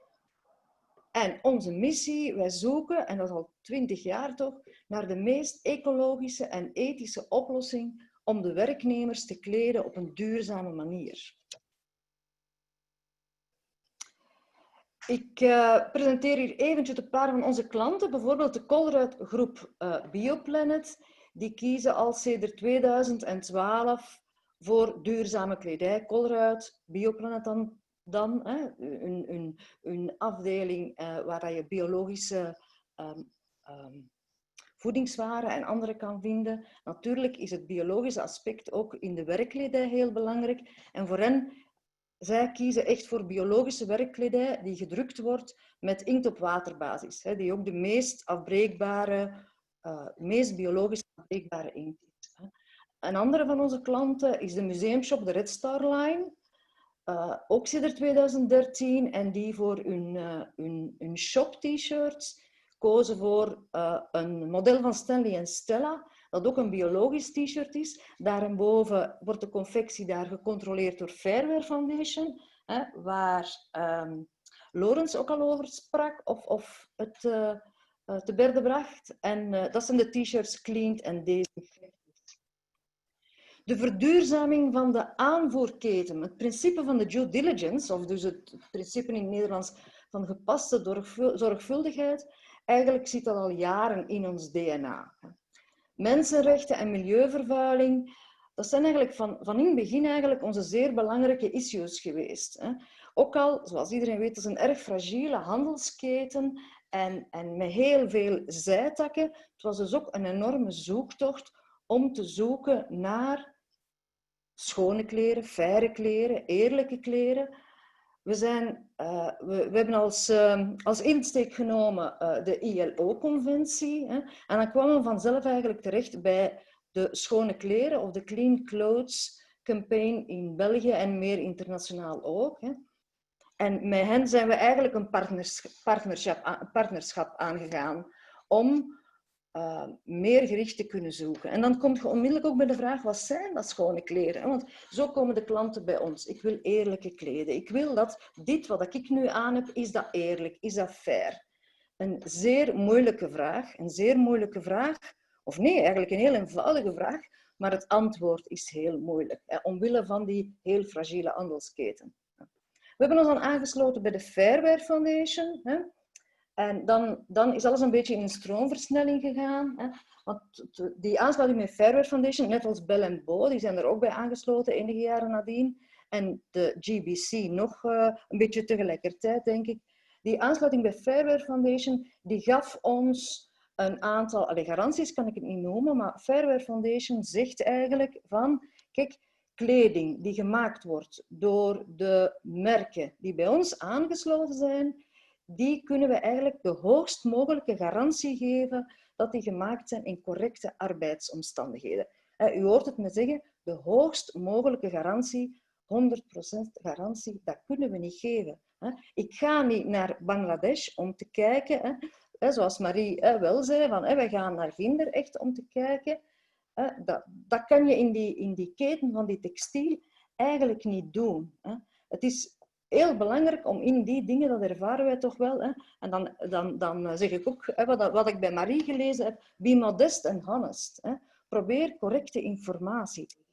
En onze missie, wij zoeken, en dat is al 20 jaar toch, naar de meest ecologische en ethische oplossing om de werknemers te kleden op een duurzame manier. Ik presenteer hier eventjes een paar van onze klanten, bijvoorbeeld de Colruyt groep Bioplanet. Die kiezen al sinds 2012 voor duurzame kledij. Colruyt, Bioplanet dan een afdeling waar je biologische voedingswaren en andere kan vinden. Natuurlijk is het biologische aspect ook in de werkkledij heel belangrijk. En voor hen, zij kiezen echt voor biologische werkkledij die gedrukt wordt met inkt op waterbasis. Die ook de meest afbreekbare, meest biologisch afbreekbare inkt is. Een andere van onze klanten is de museumshop, de Red Star Line. Ook sinds 2013 en die voor hun shop-t-shirts kozen voor een model van Stanley en Stella, dat ook een biologisch t-shirt is. Daarboven wordt de confectie daar gecontroleerd door Fairwear Foundation, waar Lorenz ook al over sprak of het te berde bracht. En dat zijn de t-shirts Cleaned en Disinfected. De verduurzaming van de aanvoerketen, het principe van de due diligence, of dus het principe in het Nederlands van gepaste zorgvuldigheid, eigenlijk zit dat al jaren in ons DNA. Mensenrechten en milieuvervuiling, dat zijn eigenlijk van in het begin eigenlijk onze zeer belangrijke issues geweest. Ook al, zoals iedereen weet, is een erg fragiele handelsketen en met heel veel zijtakken. Het was dus ook een enorme zoektocht om te zoeken naar schone kleren, faire kleren, eerlijke kleren. We hebben als insteek genomen de ILO-conventie. En dan kwamen we vanzelf eigenlijk terecht bij de schone kleren of de Clean Clothes campaign in België en meer internationaal ook. En met hen zijn we eigenlijk een partnerschap aangegaan om meer gericht te kunnen zoeken. En dan kom je onmiddellijk ook bij de vraag, wat zijn dat schone kleren? Want zo komen de klanten bij ons. Ik wil eerlijke kleden. Ik wil dat dit wat ik nu aan heb, is dat eerlijk? Is dat fair? Een zeer moeilijke vraag. Of nee, eigenlijk een heel eenvoudige vraag. Maar het antwoord is heel moeilijk. Omwille van die heel fragiele handelsketen. We hebben ons dan aangesloten bij de Fairwear Foundation. En dan is alles een beetje in een stroomversnelling gegaan. Want die aansluiting met Fairwear Foundation, net als Bell & Bow, die zijn er ook bij aangesloten enige jaren nadien. En de GBC nog een beetje tegelijkertijd, denk ik. Die aansluiting bij Fairwear Foundation, die gaf ons een aantal garanties, kan ik het niet noemen, maar Fairwear Foundation zegt eigenlijk van, kijk, kleding die gemaakt wordt door de merken die bij ons aangesloten zijn, die kunnen we eigenlijk de hoogst mogelijke garantie geven dat die gemaakt zijn in correcte arbeidsomstandigheden. U hoort het me zeggen, de hoogst mogelijke garantie, 100% garantie, dat kunnen we niet geven. Ik ga niet naar Bangladesh om te kijken, zoals Marie wel zei, van, wij gaan naar Vinder echt om te kijken. Dat kan je in die keten van die textiel eigenlijk niet doen. Het is heel belangrijk om in die dingen, dat ervaren wij toch wel. En dan zeg ik ook, wat ik bij Marie gelezen heb, be modest and honest. Probeer correcte informatie te geven.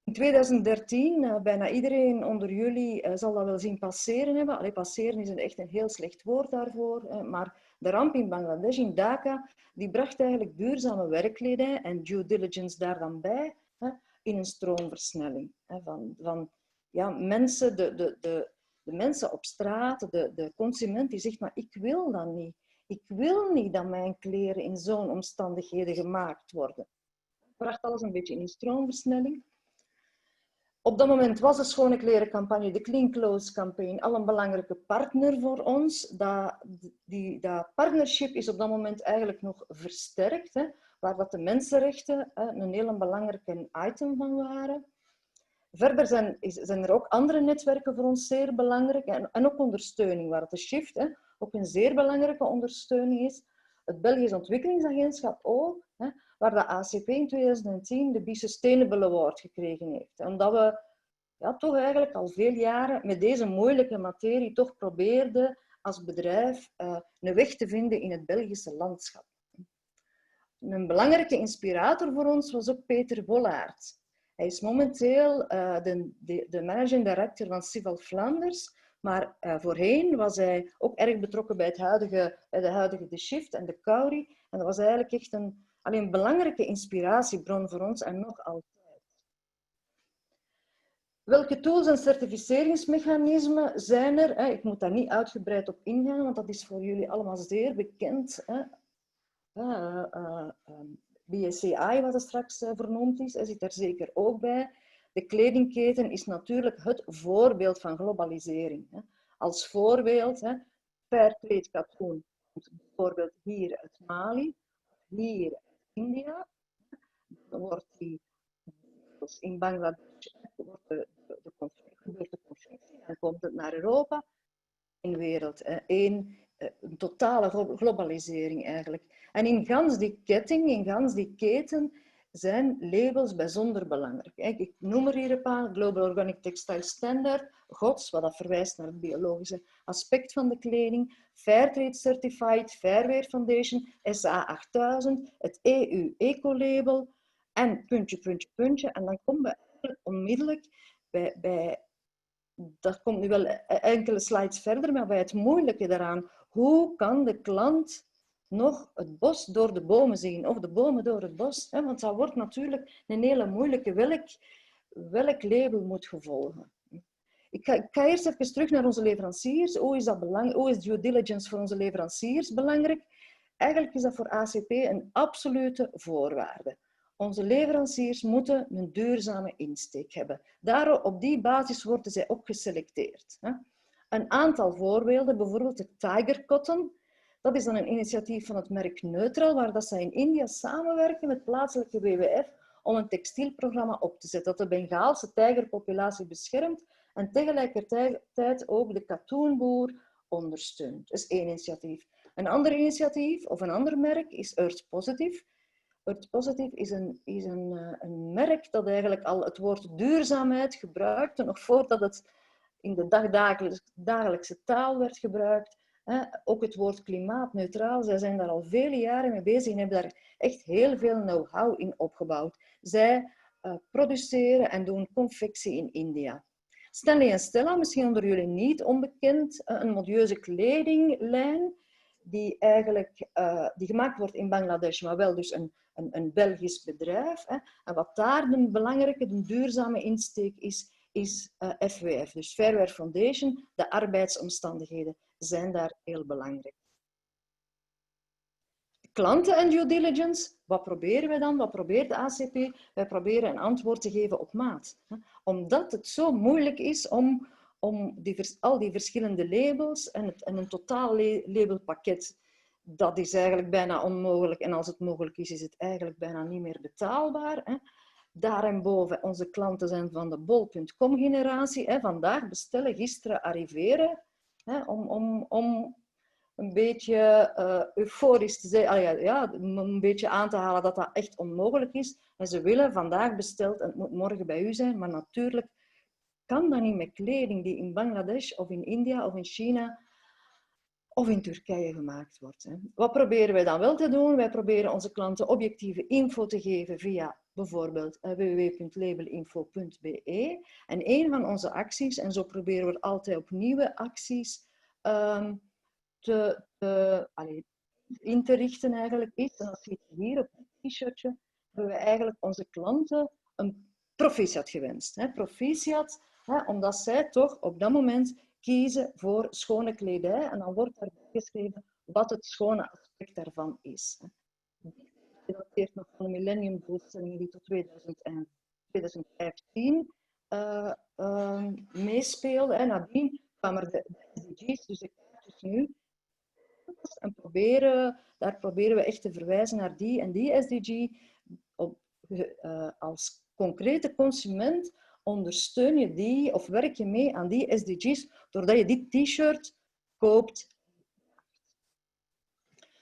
In 2013, bijna iedereen onder jullie zal dat wel zien passeren hebben. Allee, passeren is echt een heel slecht woord daarvoor. Maar de ramp in Bangladesh, in Dhaka, die bracht eigenlijk duurzame werkkledij en due diligence daar dan bij, in een stroomversnelling. Van mensen, de mensen op straat, de consument die zegt, maar ik wil dat niet. Ik wil niet dat mijn kleren in zo'n omstandigheden gemaakt worden. Dat bracht alles een beetje in een stroomversnelling. Op dat moment was de Schone Klerencampagne, de Clean Clothes Campaign, al een belangrijke partner voor ons. Dat partnership is op dat moment eigenlijk nog versterkt, waar dat de mensenrechten een heel belangrijk item van waren. Verder zijn er ook andere netwerken voor ons zeer belangrijk en ook ondersteuning, waar de Shift ook een zeer belangrijke ondersteuning is. Het Belgisch Ontwikkelingsagentschap ook, waar de ACP in 2010 de Be Sustainable Award gekregen heeft. Omdat we toch eigenlijk al veel jaren met deze moeilijke materie toch probeerden als bedrijf een weg te vinden in het Belgische landschap. Een belangrijke inspirator voor ons was ook Peter Wollaert. Hij is momenteel de managing director van Civil Flanders, maar voorheen was hij ook erg betrokken bij de huidige The Shift en de Cowry. En dat was eigenlijk echt een belangrijke inspiratiebron voor ons en nog altijd. Welke tools en certificeringsmechanismen zijn er? Ik moet daar niet uitgebreid op ingaan, want dat is voor jullie allemaal zeer bekend. BSCI, wat er straks vernoemd is, zit er zeker ook bij. De kledingketen is natuurlijk het voorbeeld van globalisering. Als voorbeeld, Fairtrade katoen, bijvoorbeeld hier uit Mali, hier uit India. Dan wordt die in Bangladesh gebeurt de constructie, dan komt het naar Europa. In de wereld, een totale globalisering eigenlijk. En in gans die ketting, in gans die keten, zijn labels bijzonder belangrijk. Ik noem er hier een paar: Global Organic Textile Standard, GOTS, wat dat verwijst naar het biologische aspect van de kleding, Fairtrade Certified, Fairwear Foundation, SA 8000, het EU Ecolabel en puntje, puntje, puntje. En dan komen we eigenlijk onmiddellijk bij dat komt nu wel enkele slides verder, maar bij het moeilijke daaraan. Hoe kan de klant nog het bos door de bomen zien, of de bomen door het bos? Want dat wordt natuurlijk een hele moeilijke. Welk label moet je volgen? Ik ga eerst even terug naar onze leveranciers. Hoe is dat belangrijk? Hoe is due diligence voor onze leveranciers belangrijk? Eigenlijk is dat voor ACP een absolute voorwaarde. Onze leveranciers moeten een duurzame insteek hebben. Op die basis worden zij ook geselecteerd. Een aantal voorbeelden, bijvoorbeeld de Tiger Cotton. Dat is dan een initiatief van het merk Neutral, waar dat zij in India samenwerken met plaatselijke WWF om een textielprogramma op te zetten dat de Bengaalse tijgerpopulatie beschermt en tegelijkertijd ook de katoenboer ondersteunt. Dat is één initiatief. Een ander initiatief of een ander merk is Earth Positive. Earth Positive is een merk dat eigenlijk al het woord duurzaamheid gebruikte, nog voordat het in de dagelijkse taal werd gebruikt. Ook het woord klimaatneutraal. Zij zijn daar al vele jaren mee bezig en hebben daar echt heel veel know-how in opgebouwd. Zij produceren en doen confectie in India. Stanley & Stella, misschien onder jullie niet onbekend, een modieuze kledinglijn die eigenlijk die gemaakt wordt in Bangladesh, maar wel dus een Belgisch bedrijf. En wat daar de belangrijke, de duurzame insteek is FWF, dus Fairwear Foundation. De arbeidsomstandigheden zijn daar heel belangrijk. Klanten en due diligence, wat proberen we dan? Wat probeert de ACP? Wij proberen een antwoord te geven op maat. Omdat het zo moeilijk is om al die verschillende labels en een totaal labelpakket, dat is eigenlijk bijna onmogelijk. En als het mogelijk is, is het eigenlijk bijna niet meer betaalbaar. Daarboven, onze klanten zijn van de bol.com generatie. Vandaag bestellen, gisteren arriveren. Om een beetje euforisch te zijn, om een beetje aan te halen dat dat echt onmogelijk is. En ze willen vandaag besteld en het moet morgen bij u zijn. Maar natuurlijk kan dat niet met kleding die in Bangladesh of in India of in China of in Turkije gemaakt wordt. Wat proberen wij dan wel te doen? Wij proberen onze klanten objectieve info te geven via bijvoorbeeld www.labelinfo.be. En een van onze acties, en zo proberen we altijd op nieuwe acties in te richten eigenlijk, is, en dat ziet je hier op het t-shirtje, hebben we eigenlijk onze klanten een proficiat gewenst. Proficiat, omdat zij toch op dat moment kiezen voor schone kledij en dan wordt daarbij geschreven wat het schone aspect daarvan is. Dit dateert nog van de Millennium Doelstellingen die tot 2015 meespeelden. En nadien kwamen er de SDG's, dus ik kijk dus nu. En daar proberen we echt te verwijzen naar die en die SDG als concrete consument ondersteun je die of werk je mee aan die SDG's doordat je die t-shirt koopt.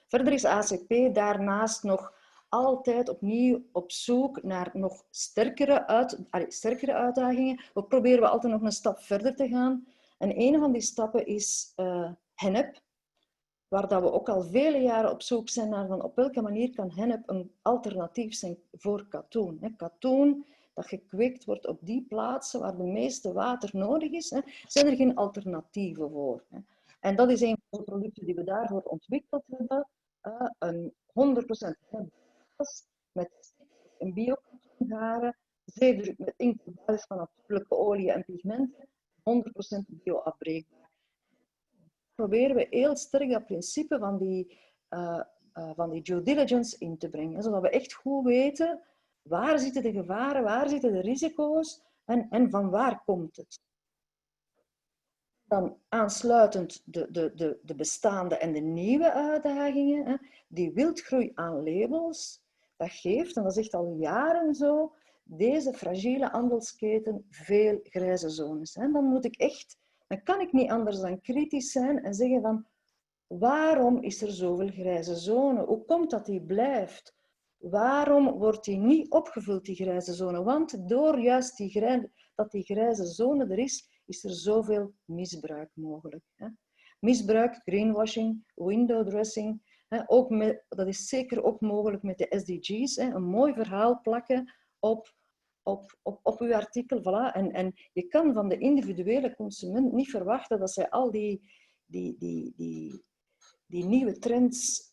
Verder is ACP daarnaast nog altijd opnieuw op zoek naar nog sterkere uitdagingen. We proberen altijd nog een stap verder te gaan. En een van die stappen is hennep, waar dat we ook al vele jaren op zoek zijn naar van op welke manier kan hennep een alternatief zijn voor katoen. Katoen dat gekweekt wordt op die plaatsen waar de meeste water nodig is, zijn er geen alternatieven voor. En dat is een van de producten die we daarvoor ontwikkeld hebben. Een 100% hennepgas met een bio-katoengaren, zeedruk met inkt op basis van natuurlijke olie en pigmenten, 100% bio-afbreekbaar. Proberen we heel sterk dat principe van die due diligence in te brengen, zodat we echt goed weten waar zitten de gevaren, waar zitten de risico's en van waar komt het. Dan aansluitend de bestaande en de nieuwe uitdagingen. Die wildgroei aan labels, dat geeft, en dat is echt al jaren zo, deze fragiele handelsketen veel grijze zones. Dan kan ik niet anders dan kritisch zijn en zeggen van waarom is er zoveel grijze zone? Hoe komt dat die blijft? Waarom wordt die niet opgevuld, die grijze zone? Want door juist dat die grijze zone er is er zoveel misbruik mogelijk. Misbruik, greenwashing, window dressing. Dat is zeker ook mogelijk met de SDG's. Een mooi verhaal plakken op uw artikel. Voilà. En je kan van de individuele consument niet verwachten dat zij al die nieuwe trends,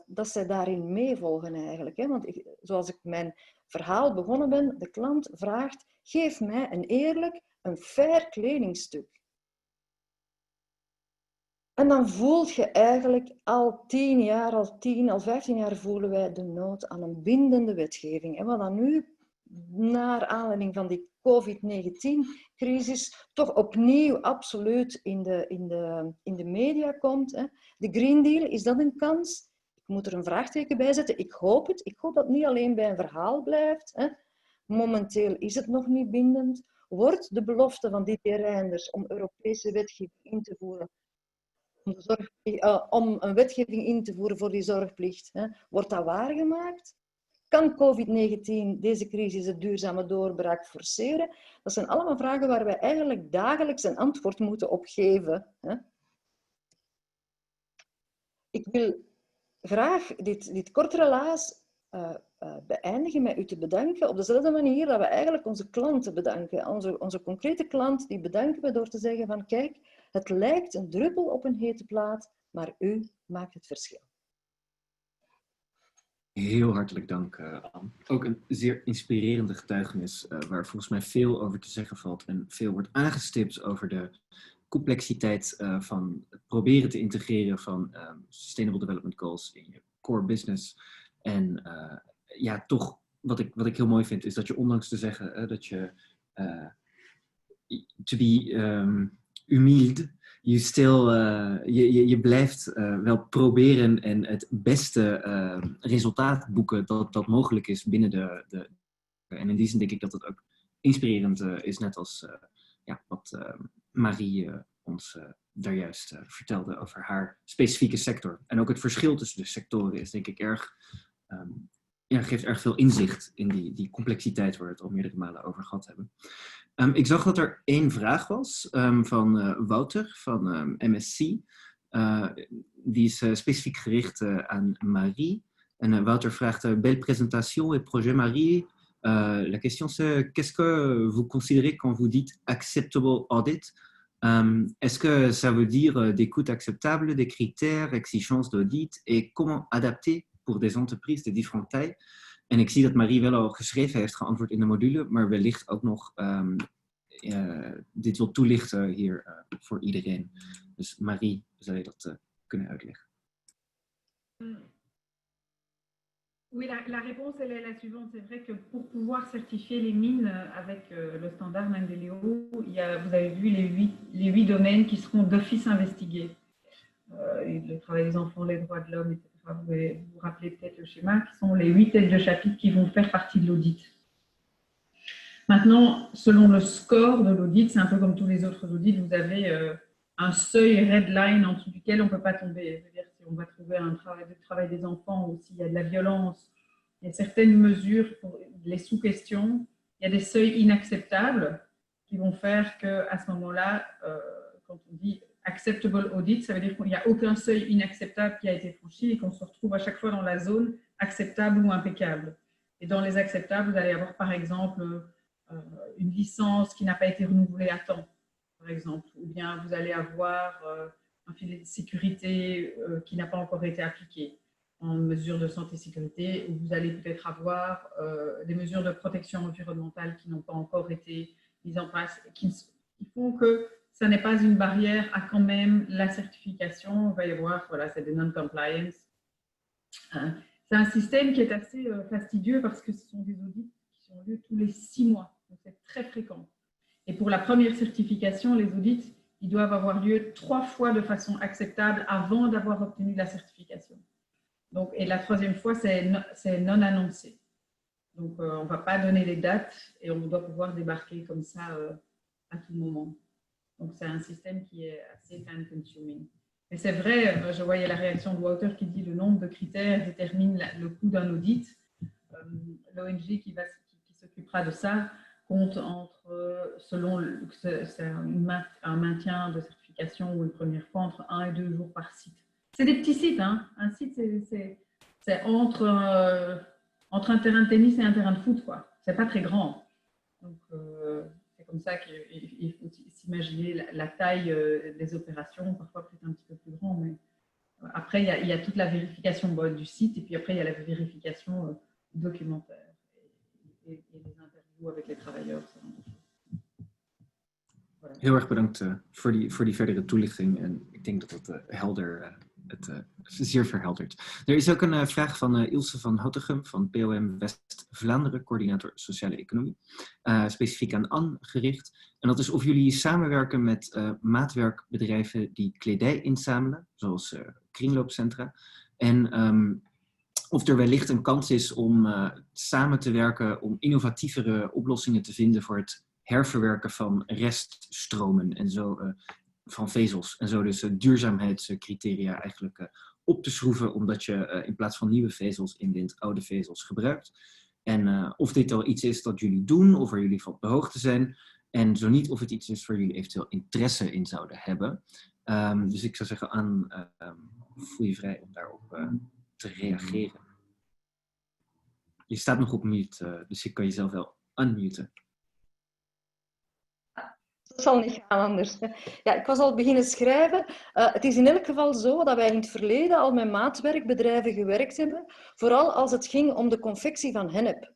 dat zij daarin meevolgen eigenlijk. Want zoals ik mijn verhaal begonnen ben, de klant vraagt, geef mij een eerlijk, een fair kledingstuk. En dan voelt je eigenlijk al 10 jaar, al 15 jaar voelen wij de nood aan een bindende wetgeving. En wat dan nu, naar aanleiding van die COVID-19-crisis, toch opnieuw absoluut in de media komt. De Green Deal, is dat een kans? Ik moet er een vraagteken bij zetten. Ik hoop het. Ik hoop dat het niet alleen bij een verhaal blijft. Momenteel is het nog niet bindend. Wordt de belofte van Didier Reynders om Europese wetgeving in te voeren, om een wetgeving in te voeren voor die zorgplicht, wordt dat waargemaakt? Kan COVID-19 deze crisis de duurzame doorbraak forceren? Dat zijn allemaal vragen waar wij eigenlijk dagelijks een antwoord moeten op geven. Ik wil graag dit kort relaas beëindigen met u te bedanken op dezelfde manier dat we eigenlijk onze klanten bedanken. Onze concrete klant, die bedanken we door te zeggen van kijk, het lijkt een druppel op een hete plaat, maar u maakt het verschil. Heel hartelijk dank, Anne. Ook een zeer inspirerende getuigenis waar volgens mij veel over te zeggen valt en veel wordt aangestipt over de complexiteit van het proberen te integreren van Sustainable Development Goals in je core business. En ja, toch, wat ik heel mooi vind, is dat je ondanks te zeggen dat je to be humilde, je blijft wel proberen en het beste resultaat boeken dat mogelijk is binnen de. En in die zin denk ik dat het ook inspirerend is, net als wat Marie ons daar juist vertelde over haar specifieke sector. En ook het verschil tussen de sectoren is denk ik geeft erg veel inzicht in die complexiteit waar we het al meerdere malen over gehad hebben. Ik zag dat er 1 vraag was van Wouter van MSC. Die is specifiek gericht aan Marie. En Wouter vraagt, belle présentation et projet Marie. La question c'est, qu'est-ce que vous considérez quand vous dites acceptable audit? Est-ce que ça veut dire des coûts acceptables, des critères, exigences d'audit et comment adapter pour des entreprises de différentes tailles? En ik zie dat Marie wel al geschreven heeft geantwoord in de module, maar wellicht ook nog dit wil toelichten hier voor iedereen. Dus Marie, zou je dat kunnen uitleggen? Oui, la réponse elle est la suivante. C'est vrai que pour pouvoir certifier les mines avec le standard Mendeleo, vous avez vu les 8 domaines qui seront d'office investigués. Le travail des enfants, les droits de l'homme, etc. Vous rappelez peut-être le schéma, qui sont les 8 têtes de chapitre qui vont faire partie de l'audit. Maintenant, selon le score de l'audit, c'est un peu comme tous les autres audits, vous avez un seuil red line en dessous duquel on ne peut pas tomber. C'est-à-dire si on va trouver un travail des enfants ou s'il y a de la violence, il y a certaines mesures pour les sous-questions, il y a des seuils inacceptables qui vont faire qu'à ce moment-là, quand on dit acceptable audit, ça veut dire qu'il n'y a aucun seuil inacceptable qui a été franchi et qu'on se retrouve à chaque fois dans la zone acceptable ou impeccable. Et dans les acceptables, vous allez avoir par exemple une licence qui n'a pas été renouvelée à temps, par exemple, ou bien vous allez avoir un filet de sécurité qui n'a pas encore été appliqué en mesures de santé et sécurité, ou vous allez peut-être avoir des mesures de protection environnementale qui n'ont pas encore été mises en place, qui font que ça n'est pas une barrière à quand même la certification. Il va y avoir, voilà, c'est des non-compliance. C'est un système qui est assez fastidieux parce que ce sont des audits qui ont lieu tous les 6 mois. Donc c'est très fréquent. Et pour la première certification, les audits, ils doivent avoir lieu 3 fois de façon acceptable avant d'avoir obtenu la certification. Donc, et la 3e fois, c'est non annoncé. Donc, on ne va pas donner les dates et on doit pouvoir débarquer comme ça à tout moment. Donc, c'est un système qui est assez time-consuming. Et c'est vrai, je voyais la réaction de Wouter qui dit le nombre de critères détermine le coût d'un audit. L'ONG qui s'occupera de ça compte entre, selon un maintien de certification ou une première fois, entre 1 et 2 jours par site. C'est des petits sites, hein. Un site, c'est entre un terrain de tennis et un terrain de foot, quoi. C'est pas très grand. Donc, c'est comme ça qu'il faut s'imaginer la taille des opérations, parfois peut-être un petit peu plus grand, mais après, il y a toute la vérification du site, et puis après, il y a la vérification documentaire et les interviews avec les travailleurs. Voilà. Heel erg bedankt voor die verdere toelichting. En ik denk dat het zeer verheldert. Er is ook een vraag van Ilse van Houtegem van POM West-Vlaanderen, coördinator sociale economie, specifiek aan Anne gericht. En dat is of jullie samenwerken met maatwerkbedrijven die kledij inzamelen, zoals kringloopcentra. En of er wellicht een kans is om samen te werken om innovatievere oplossingen te vinden voor het herverwerken van reststromen en zo van vezels. En zo dus duurzaamheidscriteria eigenlijk op te schroeven, omdat je in plaats van nieuwe vezels inwint oude vezels gebruikt. En of dit al iets is dat jullie doen, of waar jullie van op de hoogte zijn. En zo niet, of het iets is waar jullie eventueel interesse in zouden hebben. Dus ik zou zeggen, voel je vrij om daarop te reageren. Je staat nog op mute, dus ik kan jezelf wel unmuten. Dat zal niet gaan anders. Ja, ik was al beginnen schrijven. Het is in elk geval zo dat wij in het verleden al met maatwerkbedrijven gewerkt hebben, vooral als het ging om de confectie van hennep.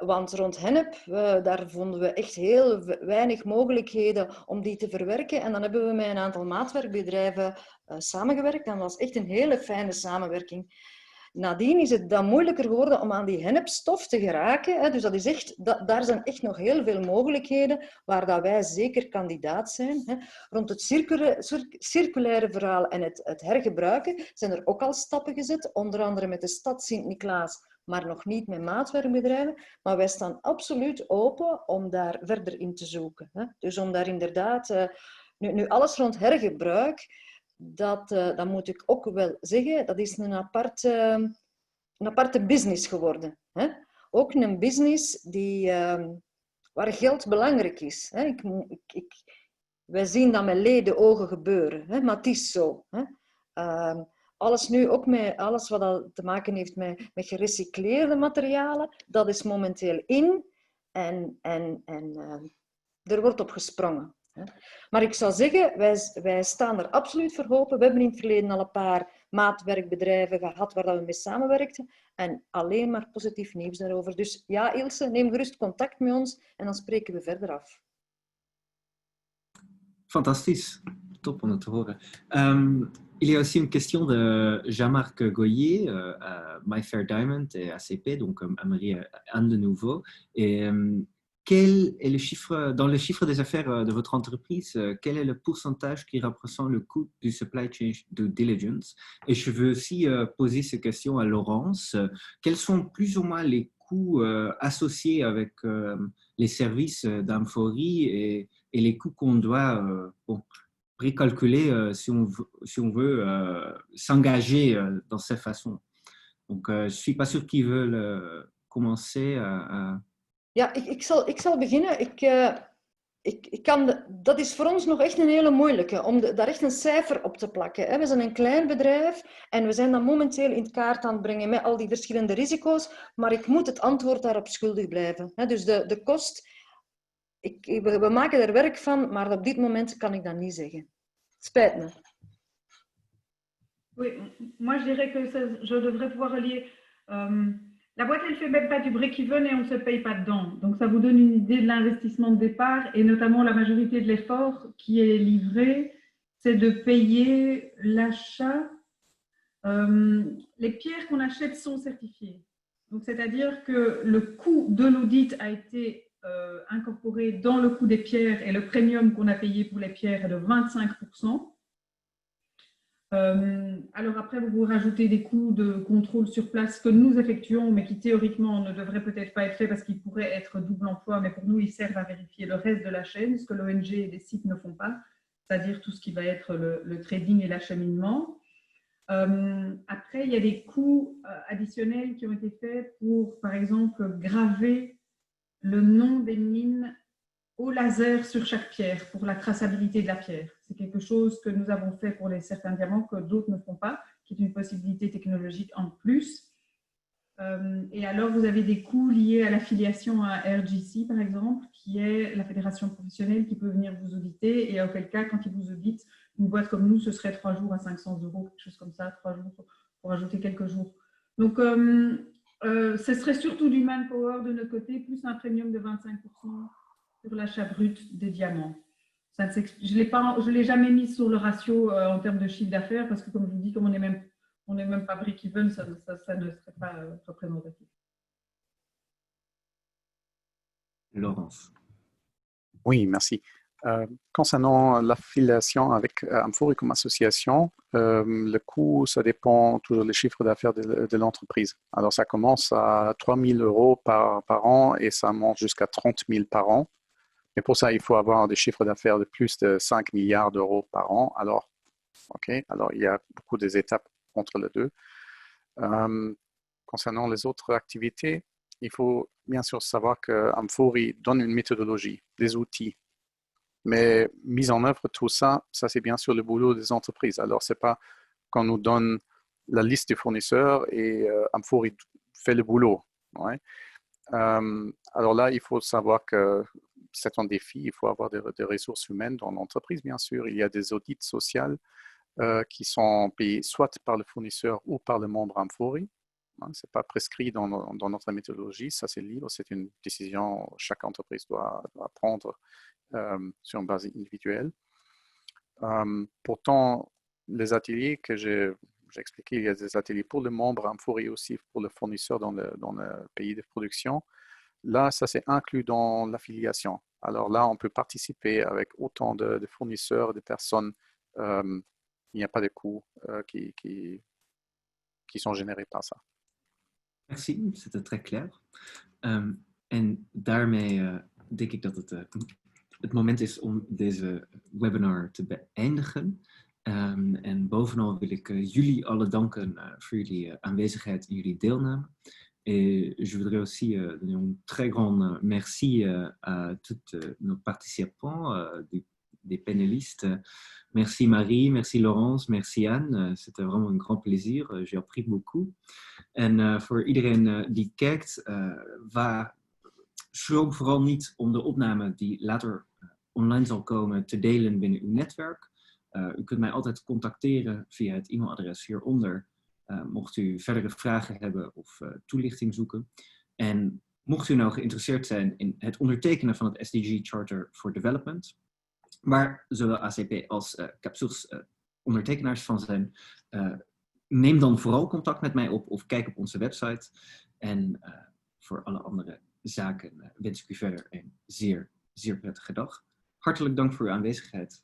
Want rond hennep, daar vonden we echt heel weinig mogelijkheden om die te verwerken. En dan hebben we met een aantal maatwerkbedrijven samengewerkt. En dat was echt een hele fijne samenwerking. Nadien is het dan moeilijker geworden om aan die hennepstof te geraken. Dus dat is echt, daar zijn echt nog heel veel mogelijkheden waar dat wij zeker kandidaat zijn. Rond het circulaire verhaal en het hergebruiken zijn er ook al stappen gezet. Onder andere met de stad Sint-Niklaas, maar nog niet met maatwerkbedrijven. Maar wij staan absoluut open om daar verder in te zoeken. Dus om daar inderdaad... Nu alles rond hergebruik... Dat moet ik ook wel zeggen, dat is een aparte business geworden. Hè? Ook een business waar geld belangrijk is. Hè? Wij zien dat met leden ogen gebeuren, hè? Maar het is zo. Hè? Alles nu, ook met alles wat te maken heeft met gerecycleerde materialen, dat is momenteel in en er wordt op gesprongen. Maar ik zou zeggen, wij staan er absoluut voor open. We hebben in het verleden al een paar maatwerkbedrijven gehad waar we mee samenwerkten. En alleen maar positief nieuws daarover. Dus ja, Ilse, neem gerust contact met ons en dan spreken we verder af. Fantastisch. Top om het te horen. Il y a aussi une question de Jean-Marc Goyer, My Fair Diamond et ACP, donc Anne de nouveau. Et quel est le chiffre, dans le chiffre des affaires de votre entreprise, quel est le pourcentage qui représente le coût du supply chain due diligence? Et je veux aussi poser cette question à Laurence. Quels sont plus ou moins les coûts coûts associés avec les services d'Amfori et les coûts qu'on doit précalculer si on veut s'engager dans cette façon. Donc, je ne suis pas sûr qu'ils veulent commencer à... Ja, ik zal beginnen. Dat is voor ons nog echt een hele moeilijke, om daar echt een cijfer op te plakken. Hè. We zijn een klein bedrijf en we zijn dan momenteel in het kaart aan het brengen met al die verschillende risico's, maar ik moet het antwoord daarop schuldig blijven. Hè. Dus de kost, we maken er werk van, maar op dit moment kan ik dat niet zeggen. Spijt me. Oui, moi je dirais que je devrais pouvoir relier. La boîte, elle ne fait même pas du break-even et on ne se paye pas dedans. Donc, ça vous donne une idée de l'investissement de départ et notamment la majorité de l'effort qui est livré, c'est de payer l'achat. Les pierres qu'on achète sont certifiées. Donc, c'est-à-dire que le coût de l'audit a été incorporé dans le coût des pierres et le premium qu'on a payé pour les pierres est de 25%. Alors après, vous rajoutez des coûts de contrôle sur place que nous effectuons, mais qui théoriquement ne devraient peut-être pas être faits parce qu'ils pourraient être double emploi, mais pour nous, ils servent à vérifier le reste de la chaîne, ce que l'ONG et les sites ne font pas, c'est-à-dire tout ce qui va être le trading et l'acheminement. Après, il y a des coûts additionnels qui ont été faits pour, par exemple, graver le nom des mines au laser sur chaque pierre pour la traçabilité de la pierre. C'est quelque chose que nous avons fait pour certains diamants que d'autres ne font pas, qui est une possibilité technologique en plus. Et alors, vous avez des coûts liés à l'affiliation à RGC, par exemple, qui est la fédération professionnelle qui peut venir vous auditer et auquel cas, quand ils vous auditent, une boîte comme nous, ce serait 3 jours à 500 €, quelque chose comme ça, 3 jours pour ajouter quelques jours. Donc, ce serait surtout du manpower de notre côté, plus un premium de 25% sur l'achat brut des diamants. Ça je ne l'ai jamais mis sur le ratio en termes de chiffre d'affaires parce que, comme je vous dis, comme on n'est même pas break-even, ça ne serait pas représentatif. Laurence. Oui, merci. Concernant l'affiliation avec Amfori comme association, le coût, ça dépend toujours des chiffres d'affaires de l'entreprise. Alors, ça commence à 3 000 € par an et ça monte jusqu'à 30 000 par an. Mais pour ça, il faut avoir des chiffres d'affaires de plus de 5 milliards d'euros par an. Alors, il y a beaucoup d'étapes entre les deux. Concernant les autres activités, il faut bien sûr savoir qu'Amfori donne une méthodologie, des outils. Mais mise en œuvre, tout ça, c'est bien sûr le boulot des entreprises. Alors, ce n'est pas qu'on nous donne la liste des fournisseurs et Amfori fait le boulot. Ouais. Alors là, il faut savoir que c'est un défi, il faut avoir des ressources humaines dans l'entreprise, bien sûr. Il y a des audits sociaux qui sont payés soit par le fournisseur ou par le membre Amfori. Ce n'est pas prescrit dans notre méthodologie, ça c'est libre, c'est une décision que chaque entreprise doit prendre sur une base individuelle. Pourtant, les ateliers que j'ai expliqué, il y a des ateliers pour le membre Amfori aussi, pour le fournisseur dans le pays de production. Là, ça c'est inclus dans l'affiliation. Alors là, on peut participer avec autant de fournisseurs, de personnes. Il n'y a pas de coûts qui sont générés par ça. Merci, c'était très clair. En daarmee denk ik dat het moment is om deze webinar te beëindigen. En bovenal wil ik jullie alle danken voor jullie aanwezigheid en jullie deelname. Et je voudrais aussi donner un très grand merci à tous nos participants, des panélistes. Merci Marie, merci Laurence, merci Anne. C'était vraiment un grand plaisir. J'ai appris beaucoup. En voor iedereen die kijkt, schroom vooral niet om de opname die later online zal komen te delen binnen uw netwerk. U kunt mij altijd contacteren via het e-mailadres hieronder. Mocht u verdere vragen hebben of toelichting zoeken. En mocht u nou geïnteresseerd zijn in het ondertekenen van het SDG Charter for Development, waar zowel ACP als Capsurs ondertekenaars van zijn, neem dan vooral contact met mij op of kijk op onze website. En voor alle andere zaken wens ik u verder een zeer, zeer prettige dag. Hartelijk dank voor uw aanwezigheid.